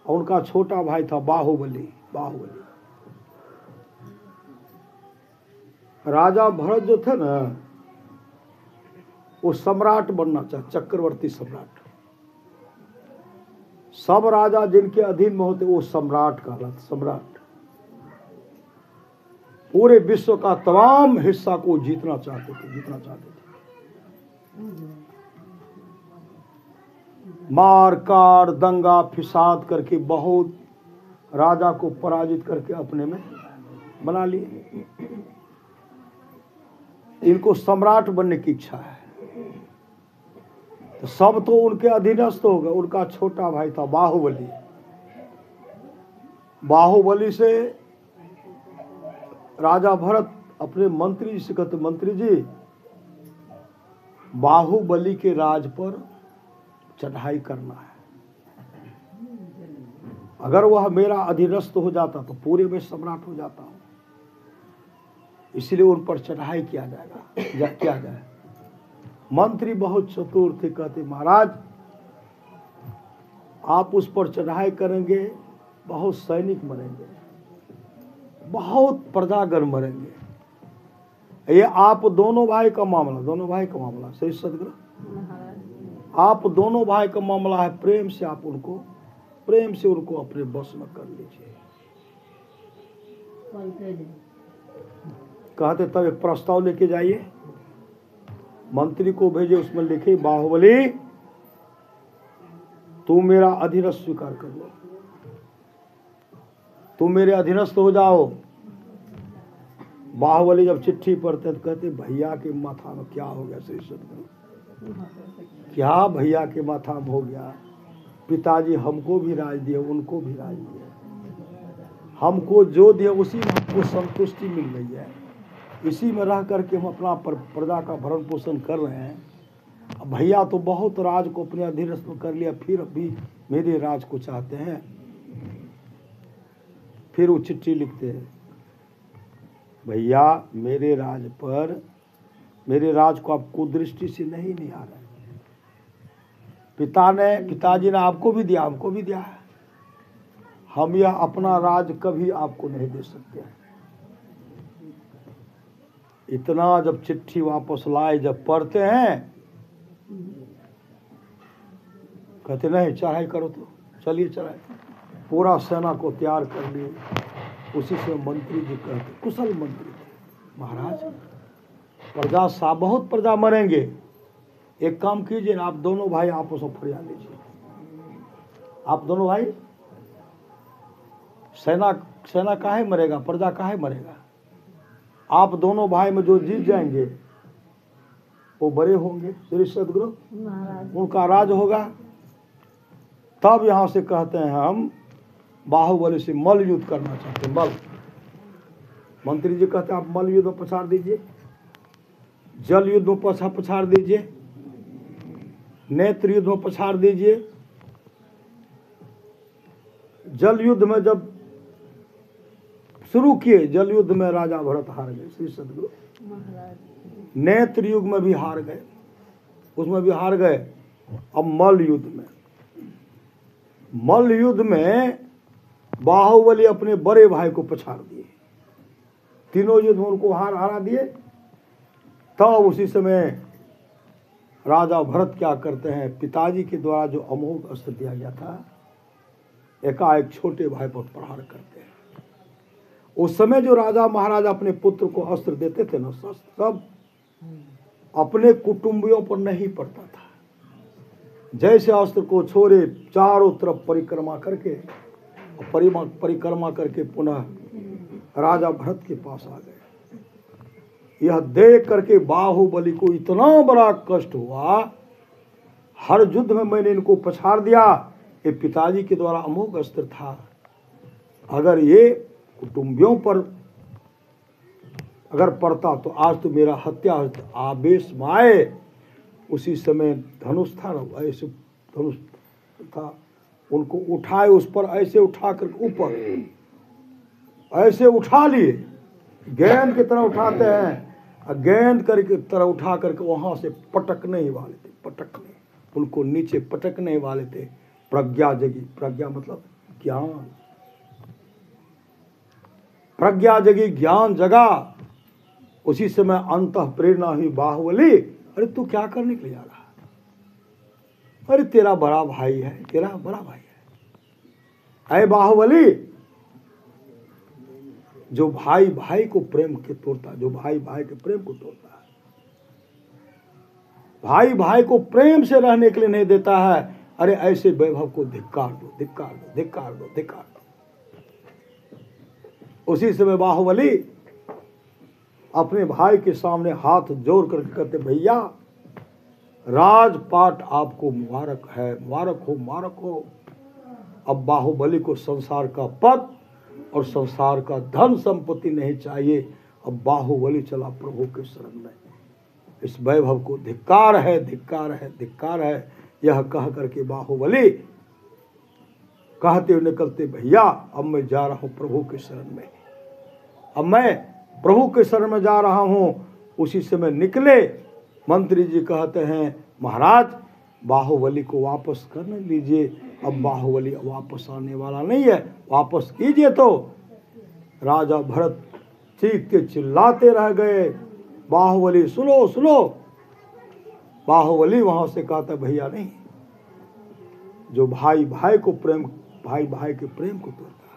और उनका छोटा भाई था बाहुबली। राजा भरत जो थे ना वो सम्राट बनना चाहते, चक्रवर्ती सम्राट। सब राजा जिनके अधीन में होते वो सम्राट कहलाते, सम्राट। पूरे विश्व का तमाम हिस्सा को जीतना चाहते थे। मार काट दंगा फिसाद करके बहुत राजा को पराजित करके अपने में बना लिए। इनको सम्राट बनने की इच्छा है, तो सब तो उनके अधीनस्थ हो गए। उनका छोटा भाई था बाहुबली। बाहुबली से राजा भरत अपने मंत्री से कहते, मंत्री जी बाहुबली के राज पर चढ़ाई करना है, अगर वह मेरा अधीनस्थ हो जाता तो पूरे में सम्राट हो जाता हूं, इसलिए उन पर चढ़ाई किया जाए। मंत्री बहुत चतुर थे, कहते महाराज आप उस पर चढ़ाई करेंगे, बहुत सैनिक मरेंगे, बहुत प्रजागण मरेंगे। ये आप दोनों भाई का मामला सही सदगुरु, आप दोनों भाई का मामला है, प्रेम से उनको अपने बस में कर लीजिए। कहते तब एक प्रस्ताव लेके जाइए, मंत्री को भेजे, उसमें लिखे बाहुबली तू मेरा अधीनस्थ स्वीकार कर लो, तुम मेरे अधीनस्थ हो जाओ। बाहुबली जब चिट्ठी पढ़ते तो कहते भैया के माथा में क्या हो गया श्री सदगुरु, क्या भैया के माथा में हो गया। पिताजी हमको भी राज दिए, उनको भी राज दिए, हमको जो दिया उसी में हमको संतुष्टि मिल गई है, इसी में रह करके हम अपना प्रजा का भरण पोषण कर रहे हैं। अब भैया तो बहुत राज को अपने अधीनस्थ में कर लिया, फिर भी मेरे राज को चाहते हैं। फिर वो चिट्ठी लिखते हैं, भैया मेरे राज को आप कुदृष्टि से नहीं आ रहा है। पिताजी ने आपको भी दिया, हमको भी दिया है, हम यह अपना राज कभी आपको नहीं दे सकते हैं। इतना जब चिट्ठी वापस लाए, जब पढ़ते हैं कहते नहीं चढ़ाई करो, तो चलिए चढ़ाई। पूरा सेना को तैयार कर लिए। उसी से मंत्री जी कहते, कुशल मंत्री थे, महाराज प्रजा बहुत प्रजा मरेंगे, एक काम कीजिए ना, आप दोनों भाई आपस में फरिया लीजिए। आप दोनों भाई, सेना काहे मरेगा, प्रजा काहे मरेगा। आप दोनों भाई में जो जीत जाएंगे वो बड़े होंगे, श्री सदगुरु उनका राज होगा। तब यहाँ से कहते हैं हम बाहुबली से मल युद्ध करना चाहते हैं। मल मंत्री जी कहते हैं आप मल युद्ध में पछाड़ दीजिए, जल युद्ध में पछाड़ दीजिए, नेत्र युद्ध में पछाड़ दीजिए। जल युद्ध में जब शुरू किए, जल युद्ध में राजा भरत हार गए श्री सदगुरु। नेत्र युग में भी हार गए, उसमें भी हार गए। अब मल युद्ध में बाहुबली अपने बड़े भाई को पछाड़ दिए, तीनों युद्ध में उनको हरा दिए। तब उसी समय राजा भरत क्या करते हैं, पिताजी के द्वारा जो अमोघ अस्त्र दिया गया था, एकाएक छोटे भाई पर प्रहार करते हैं। उस समय जो राजा महाराजा अपने पुत्र को अस्त्र देते थे ना, सब अपने कुटुंबियों पर नहीं पड़ता था। जैसे अस्त्र को छोड़े, चारों तरफ परिक्रमा करके पुनः राजा भरत के पास आ गए। यह देख करके बाहुबली को इतना बड़ा कष्ट हुआ, हर युद्ध में मैंने इनको पछाड़ दिया, ये पिताजी के द्वारा अमोघ अस्त्र था, अगर ये कुटुंबियों पर अगर पड़ता तो आज तो मेरा हत्या होता। आवेश में आए, उसी समय धनुष था, ऐसे धनुष था, उनको उठाए, उस पर ऐसे उठा कर ऊपर ऐसे उठा लिए, गेंद की तरह उठाते हैं, गेंद करके तरह उठा करके वहां से पटकने ही वाले थे, पटकने, उनको नीचे पटकने वाले थे। प्रज्ञा जगी, प्रज्ञा मतलब ज्ञान, प्रज्ञा जगी, ज्ञान जगा। उसी समय अंतः प्रेरणा हुई बाहुबली, अरे तू क्या करने के लिए जा रहा, अरे तेरा बड़ा भाई है, तेरा बड़ा भाई है। अरे बाहुबली, जो भाई भाई को प्रेम के तोड़ता, जो भाई भाई के प्रेम को तोड़ता है, भाई भाई को प्रेम से रहने के लिए नहीं देता है, अरे ऐसे वैभव को धिक्कार दो, धिक्कार दो, धिक्कार दो, धिक्कार दो। उसी समय बाहुबली अपने भाई के सामने हाथ जोड़ करके कहते, भैया राजपाट आपको मुबारक है, मुबारक हो, मुबारक हो। अब बाहुबली को संसार का पद और संसार का धन संपत्ति नहीं चाहिए। अब बाहुबली चला प्रभु के शरण में। इस वैभव को धिक्कार है, धिक्कार है, धिक्कार है। यह कह करके बाहुबली कहते हुए निकलते, भैया अब मैं जा रहा हूं प्रभु के शरण में, अब मैं प्रभु के शरण में जा रहा हूं। उसी समय निकले। मंत्री जी कहते हैं, महाराज बाहुबली को वापस करने लीजिए, अब बाहुबली वापस आने वाला नहीं है, वापस कीजिए। तो राजा भरत चीखते चिल्लाते रह गए, बाहुबली सुनो सुनो। बाहुबली वहां से कहता, भैया नहीं, जो भाई भाई को प्रेम, भाई भाई के प्रेम को तोड़ता है,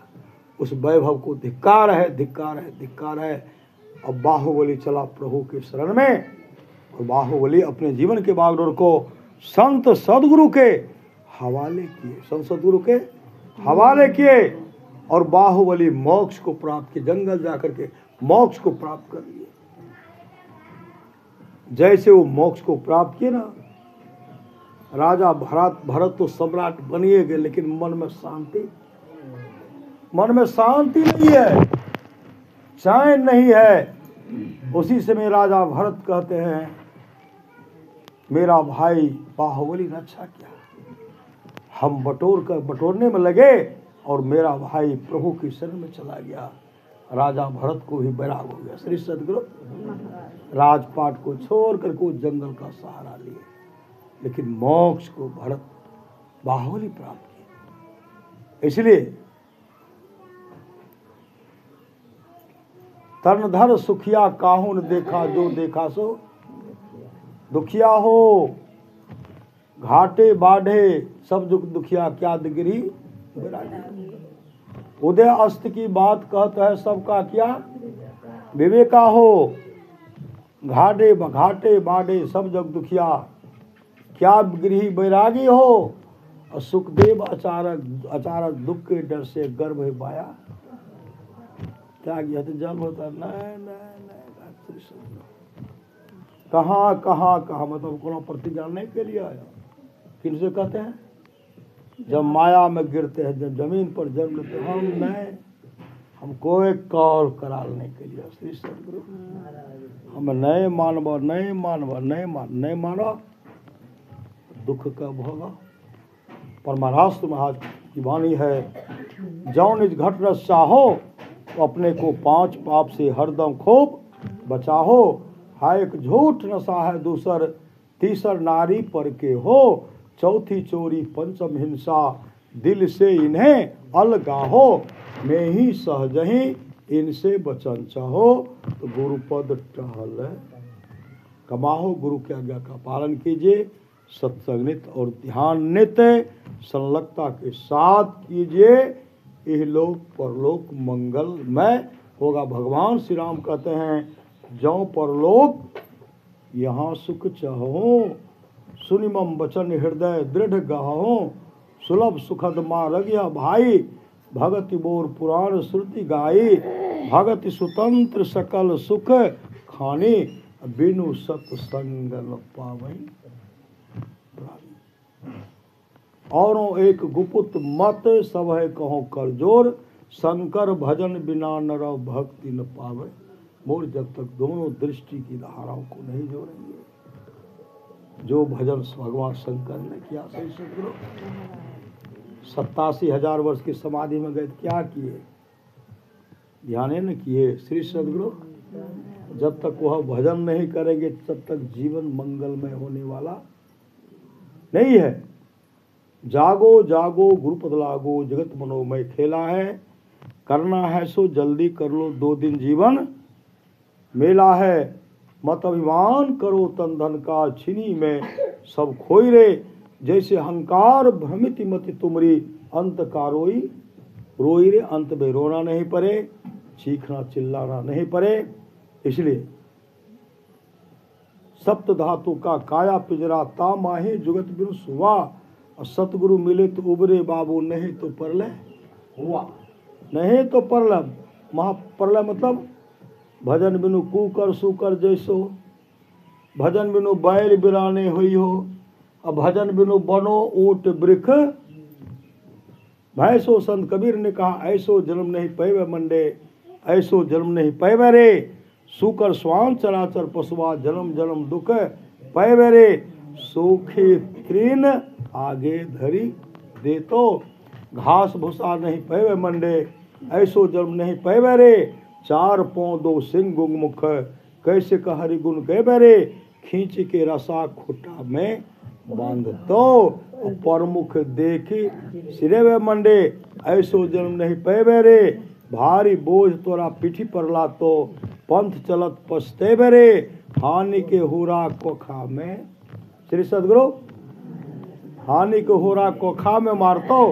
उस वैभव को धिक्कार है, धिक्कार है, धिक्कार है। अब बाहुबली चला प्रभु के शरण में। और बाहुबली अपने जीवन के बागडोर को संत सदगुरु के हवाले किए, संत सदगुरु के हवाले किए, और बाहुबली मोक्ष को प्राप्त किए, जंगल जाकर के मोक्ष को प्राप्त कर लिए। जैसे वो मोक्ष को प्राप्त किए ना, राजा भरत तो सम्राट बनिए गए, लेकिन मन में शांति नहीं है, चैन नहीं है। उसी समय राजा भरत कहते हैं, मेरा भाई बाहुबली ने अच्छा किया, हम बटोरने में लगे और मेरा भाई प्रभु की शरण में चला गया। राजा भरत को भी वैराग हो गया। श्री सदगुरु राजपाट को छोड़ करके वो जंगल का सहारा लिए, लेकिन मोक्ष को भरत बाहुबली प्राप्त किया। इसलिए तनधर सुखिया काहू न देखा, जो देखा सो दुखिया हो। घाटे बाढ़े सब दुखिया, क्या दिगरी उदय अस्त की बात कहता है, सबका क्या विवेका हो। घाटे बाढ़े सब जग दुखिया, क्या गृही बैरागी हो। और सुखदेव अचारक दुख के डर से गर्भ पाया, क्या गया तो जन्म होता नहीं। कहाँ मतलब कोनो प्रतिज्ञा नहीं के लिए आया। किनसे कहते हैं, जब माया में गिरते हैं, जब जमीन पर जन्म लेते हैं, हम कोई कॉल कराने के लिए। श्री सदगुरु हम नहीं मानो दुख कब होगा। परमाराष्ट्र महाराज की वाणी है, जौन इस घट रस चाहो तो अपने को 5 पाप से हरदम खूब बचाहो। हाय एक झूठ नशा है दूसर, तीसर नारी पर के हो। चौथी चोरी पंचम हिंसा, दिल से इन्हें अलगाहो। मैं ही सहजही इनसे बचन चाहो, तो गुरुपद टहल कमाहो। गुरु की आज्ञा का पालन कीजिए, सत्संग नित्य और ध्यान नित्य संलग्नता के साथ कीजिए। यह लोक परलोक मंगलमय होगा। भगवान श्री राम कहते हैं, जो परलोक यहाँ सुख चाहो, सुनिमम वचन हृदय दृढ़ गाहो। सुलभ सुखद मारगिया भाई, भगति बोर पुराण श्रुति गाई। भगति स्वतंत्र सकल सुख खानी, बिनु सत्संग न पावई। औरों एक गुपुत मत, सब है कहो कर जोर। शंकर भजन बिना नर भक्ति न पावे। मोर जब तक दोनों दृष्टि की धाराओं को नहीं जोड़ेंगे, जो भजन भगवान शंकर ने किया। सही सदगुरु 87,000 वर्ष की समाधि में गए, क्या किए, ध्यान न किए। श्री सदगुरु जब तक वह भजन नहीं करेंगे, तब तक जीवन मंगलमय होने वाला नहीं है। जागो जागो गुरुपद लागो, जगत मनोमय खेला है। करना है सो जल्दी कर लो, 2 दिन जीवन मेला है। मत अभिमान करो तन धन का, छिनी में सब खोई रे। जैसे अहंकार भ्रमित मति तुमरी, अंत का रोई रे। अंत में रोना नहीं पड़े, चीखना चिल्लाना नहीं पड़े। इसलिए सप्त धातु का काया पिजरा, ता माहे जुगत बिनु सुवा। और सतगुरु मिले तो उबरे बाबू, नहीं तो परलय हुआ। नहीं तो परलय, महाप्रलय मतलब भजन बिनु कुकर सुकर जैसो। भजन बिनु बैल बिराने हुई हो, और भजन बिनु बनो ऊंट वृक्ष भैसो। संत कबीर ने कहा, ऐसो जन्म नहीं पैवे मंडे, ऐसो जन्म नहीं पैवे रे। सुकर स्वान चराचर पशुआ, जन्म जन्म दुख पैवे रे। सूखे तृण आगे धरी दे, तो घास भूसा नहीं पैवे मंडे, ऐसो जन्म नहीं पैवे रे। 4 पाँव 2 सिंह गुंग मुख, कैसे कहरि गुण गए रे। खींच के रसा खुटा में बांध, तो परमुख देखी सिरे वे मंडे, ऐसो जन्म नहीं पैवे रे। भारी बोझ तोरा पीठी पर ला, तो पंथ चलत पछतेवे रे। हानि के हुरा कोखा में, श्री सदगुरु हानि के हुरा कोखा में मारतो,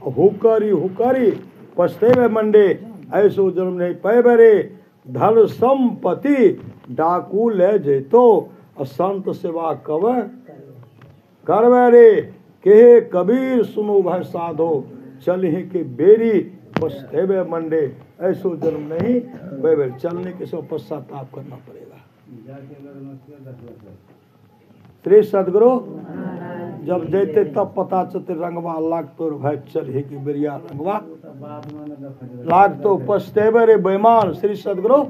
हुकरी पछतेवे मंडे, ऐसो जन्म नहीं पैवे रे। धन संपत्ति डाकू ले जेतो, और संत सेवा कब करवे रे, के कबीर सुनो भाई साधो, चल ही के बेरी पछतेवे मंडे। ऐसो जन्म नहीं वे चलने के समय पश्चाताप करना पड़ेगा। श्री सदगुरु जब जैते तब पता चलते रंगवा लाग तो भाई चल ही की बेरिया रंगवा लाग तो पछतेवे रे बेईमान। श्री सदगुरु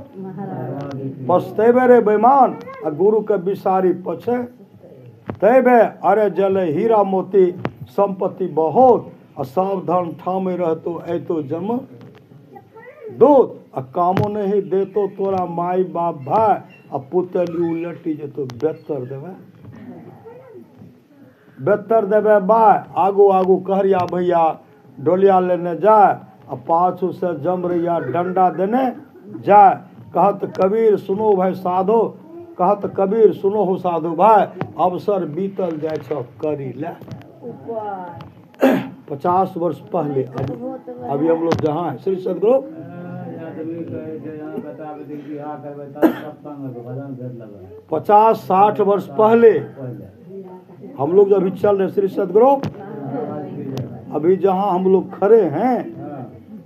पछतेवे रे बेईमान, गुरु के बिसारी पछे तैबे अरे जल हीरा मोती संपत्ति बहुत, असावधान ठामे रहतो ऐतो जम दूत, कामो नहीं देतो तोरा माई बाप भाई, पुतली उलटी जे तो बेहतर देवे बाय। आगो आगो कहरिया भैया डोलिया लेने जाए, पाछू से जमरिया डंडा देने जाए। कहत कबीर सुनो भाई साधो, कहत कबीर सुनो हो साधु भाई, अवसर बीतल जाए छो करी ले। 50 वर्ष पहले अभी हम लोग जहाँ हैं श्री सदगुरु 50-60 वर्ष पहले हम लोग जो अभी चल रहे श्री सदगुरु, अभी जहाँ हम लोग खड़े हैं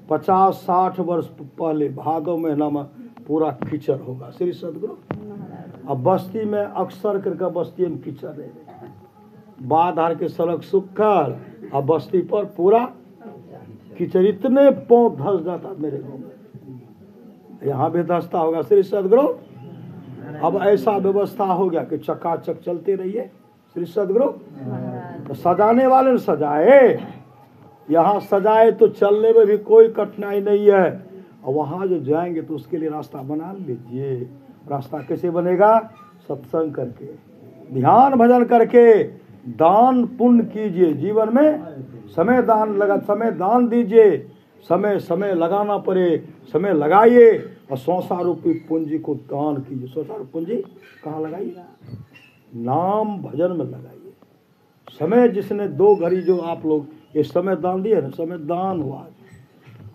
50-60 वर्ष पहले भादो महीना में पूरा कीचड़ होगा श्री सदगुरु। अब बस्ती में अक्सर करके बस्ती में कीचड़ रहे, बाधार के सड़क सुखल, अब बस्ती पर पूरा कीचड़, इतने पाँव धस जाता मेरे गाँव में, यहाँ भी धसता होगा श्री सदगुरु। अब ऐसा व्यवस्था हो गया कि चकाचक चलते रहिए श्री सदगुरु। तो सजाने वाले ने सजाए, यहाँ सजाए तो चलने में भी कोई कठिनाई नहीं है, और वहाँ जो जाएंगे तो उसके लिए रास्ता बना लीजिए। रास्ता कैसे बनेगा? सत्संग करके, ध्यान भजन करके, दान पुण्य कीजिए, जीवन में समय दान दीजिए, समय समय लगाना पड़े समय लगाइए, और 100 रूपी पूंजी को दान कीजिए। 100 पूंजी कहाँ लगाइए? नाम भजन में लगाइए। समय जिसने 2 घड़ी जो आप लोग ये समय दान दिए ना, समय दान हुआ।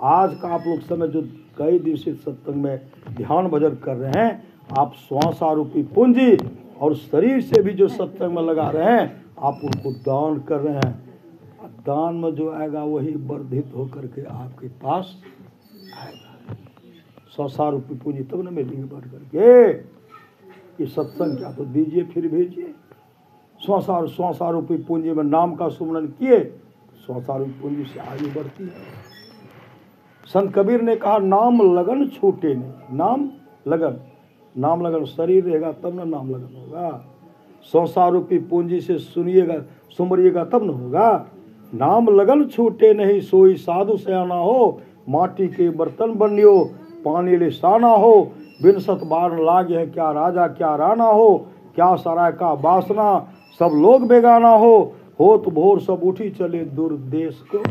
आज का आप लोग समय जो कई दिवसीय सत्संग में ध्यान भजन कर रहे हैं, आप 100 रूपी पूंजी और शरीर से भी जो सत्संग में लगा रहे हैं, आप उनको दान कर रहे हैं। दान में जो आएगा वही वर्धित होकर के आपके पास आएगा। 100 रूपी पूंजी तब न मिलेंगे बढ़ करके। ये सत्संग क्या तो दीजिए फिर भेजिए। 100 रूपी पूंजी में नाम का सुमरन किए, 100 रूपी पूंजी से आगे बढ़ती है। संत कबीर ने कहा नाम लगन छूटे नहीं। नाम लगन शरीर रहेगा तब ना नाम लगन होगा। 100 रूपी पूंजी से सुनिएगा सुमरिएगा तब न होगा। नाम लगन छूटे नहीं, सोई साधु सयाना हो, माटी के बर्तन बनियो, पानी ले साना हो, बिन सत बार लागे है, क्या राजा क्या राना हो, क्या सराय का बासना, सब लोग बेगाना हो तो भोर सब उठी चले दूर देश को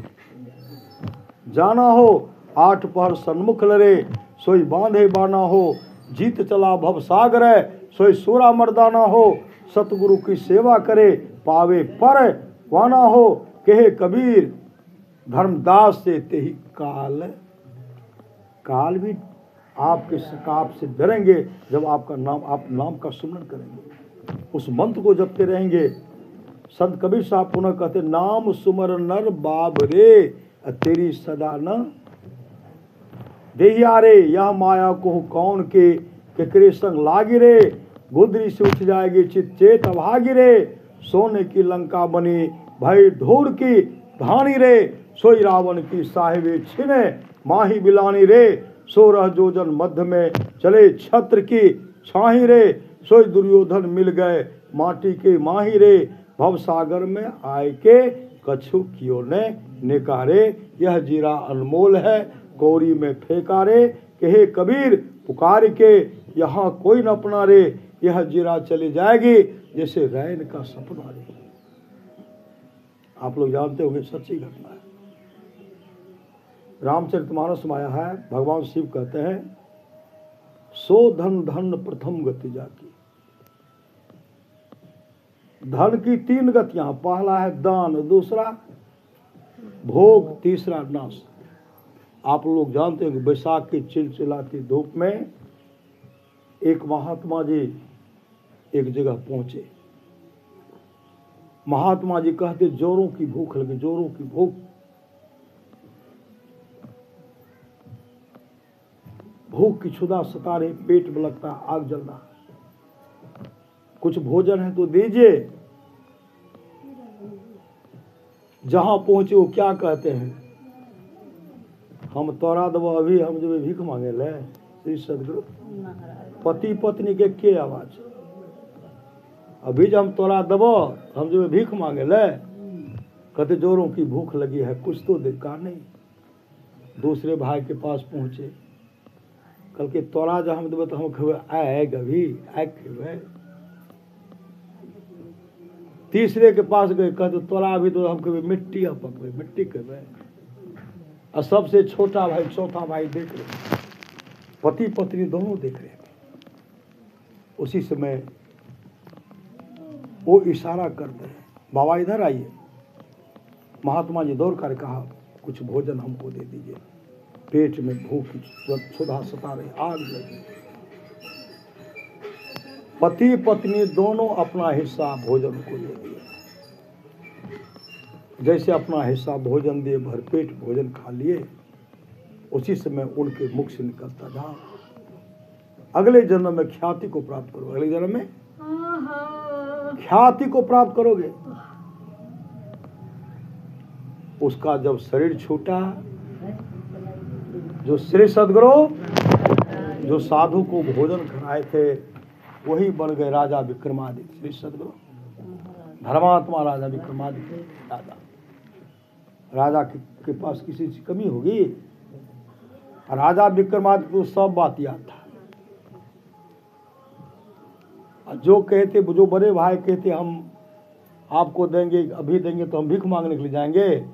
जाना हो। 8 पहर सन्मुख लरे, सोई बांधे बाना हो, जीत चला भव सागर है, सोई सूरा मर्दाना हो, सतगुरु की सेवा करे, पावे पर वाना हो, कहे कबीर धर्मदास से तेही काल भी आपके सकाप से डरेंगे जब आप नाम का सुमरन करेंगे, उस मंत्र को जपते रहेंगे। संत कबीर साहब पुनः कहते नाम सुमर नर बाबरे, तेरी सदा न देहिया रे, यह माया को कौन के केकरे संग लागी रे, गुदरी से उठ जाएगी चित चेत अभागी रे, सोने की लंका बनी भई ढोर की धानी रे, सोई रावण की साहिबे छिने माही बिलानी रे, 16 जोजन मध्य में चले छत्र की छाही रे, सोई दुर्योधन मिल गए माटी के माही रे, भव सागर में आए के कछु कियो ने निकारे, यह जीरा अनमोल है गौरी में फेंका रे, कहे कबीर पुकार के यहाँ कोई न अपना रे, यह जीरा चली जाएगी जैसे रैन का सपना रे। आप लोग जानते होंगे सच्ची घटना है, रामचरितमानस में आया है। भगवान शिव कहते हैं सो धन धन प्रथम गति जाकी। धन की 3 गतियां, पहला है दान, दूसरा भोग, तीसरा नाश। आप लोग जानते हैं कि बैसाख की चिलचिलाती धूप में एक महात्मा जी एक जगह पहुंचे। महात्मा जी कहते जोरों की भूख लगी, जोरों की भूख। भूख की क्षुधा सता रही, पेट में लगता आग जल रहा, कुछ भोजन है तो दीजिए। जहां पहुंचे वो क्या कहते हैं, हम तोरा दबो, अभी हम जब भीख मांगे ले। श्री सदगुरु पति पत्नी के आवाज, अभी जब हम तोरा दबो, हम जब भीख मांगे ले। कहते जोरों की भूख लगी है, कुछ तो दे। कहा नहीं। दूसरे भाई के पास पहुंचे, कल के तोरा जब हम देवे तो हम खेवे, आएगा भी आए खेवे। तीसरे के पास गए, कहते तोरा अभी तो हम खेवे मिट्टी, हम पकवे मिट्टी खेवे। और सबसे छोटा भाई चौथा भाई देख रहे, पति पत्नी दोनों देख रहे हैं। उसी समय वो इशारा करते हैं, बाबा इधर आइए। महात्मा जी दौड़ कर कहा, कुछ भोजन हमको दे दीजिए, पेट में भूख क्षुधा सता रही, आग लगी। पति पत्नी दोनों अपना हिस्सा भोजन को दे दिया। जैसे अपना हिस्सा भोजन दिए, भरपेट भोजन खा लिए, उसी समय उनके मुख से निकलता था, अगले जन्म में ख्याति को प्राप्त करो, अगले जन्म में ख्याति को प्राप्त करोगे। उसका जब शरीर छूटा, जो श्री सदगुरु जो साधु को भोजन कराए थे, वही बन गए राजा विक्रमादित्य। श्री सदगुरु धर्मात्मा राजा विक्रमादित्य। राजा के पास किसी चीज कमी होगी? राजा विक्रमादित्य को सब बात याद था। जो कहते, जो बड़े भाई कहते हम आपको देंगे, अभी देंगे तो हम भीख मांगने के लिए जाएंगे,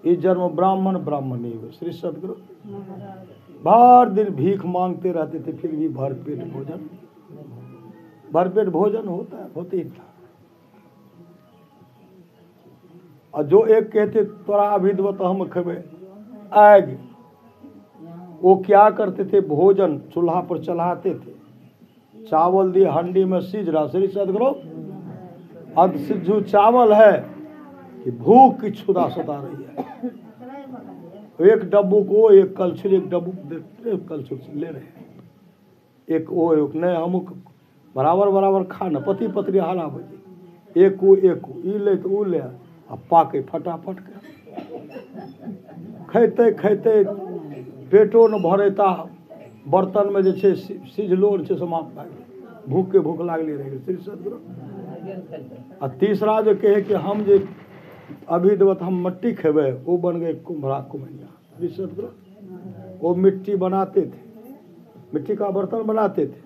इस जन्म ब्राह्मण नहीं हुए। श्री सदगुरु भर दिन भीख मांगते रहते थे, फिर भी भरपेट भोजन होते ही था। और जो एक कहते तोरा अभी दो तो हम खेबे आग, वो क्या करते थे, भोजन चूल्हा पर चढ़ाते थे, चावल दिए हंडी में सीझ रहा। श्री सदगुरु अब सिद्धू चावल है कि भूख की क्षुधा सता रही है। एक डब्बू को एक कलछुल, एक डब्बू कलछुल ले रहे हैं, एक वो एक नहीं, हम बराबर खाना, पति पत्नी हाला बजे, एक को ई ले तो वो ले, अब पाके फटाफट खैते पेटो न भरेता, बर्तन में जे सिझलो समाप्त भए, भूख लागली रही। श्री सदगुरु आ तीसरा जो कहे कि हम जे अभी देवत हम मिट्टी खेवे, वो बन गए कुम्भरा कुमैया। श्री सदगुरु वो मिट्टी बनाते थे, मिट्टी का बर्तन बनाते थे,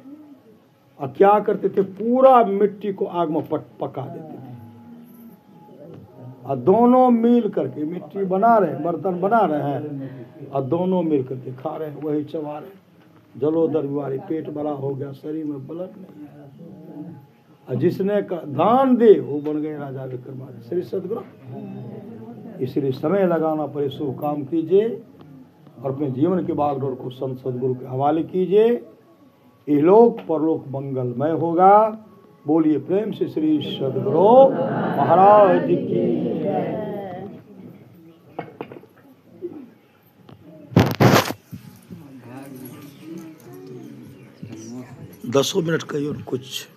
और क्या करते थे, पूरा मिट्टी को आग में पका देते थे, और दोनों मिल करके मिट्टी बना रहे, बर्तन बना रहे हैं, और दोनों मिल करके खा रहे हैं, वही चबा रहे। जलोदर बीमारी, पेट बड़ा हो गया, शरीर में ब्लड नहीं है। और जिसने दान दे वो बन गए राजा विक्रमादित्य। श्री सदगुरु इसलिए समय लगाना पड़े, शुभ काम कीजिए और अपने जीवन के बागडोर को संत सदगुरु के हवाले कीजिए। इहलोक परलोक मंगलमय होगा। बोलिए प्रेम से श्री सदगुरु महाराज की। 10 मिनट कहिए और कुछ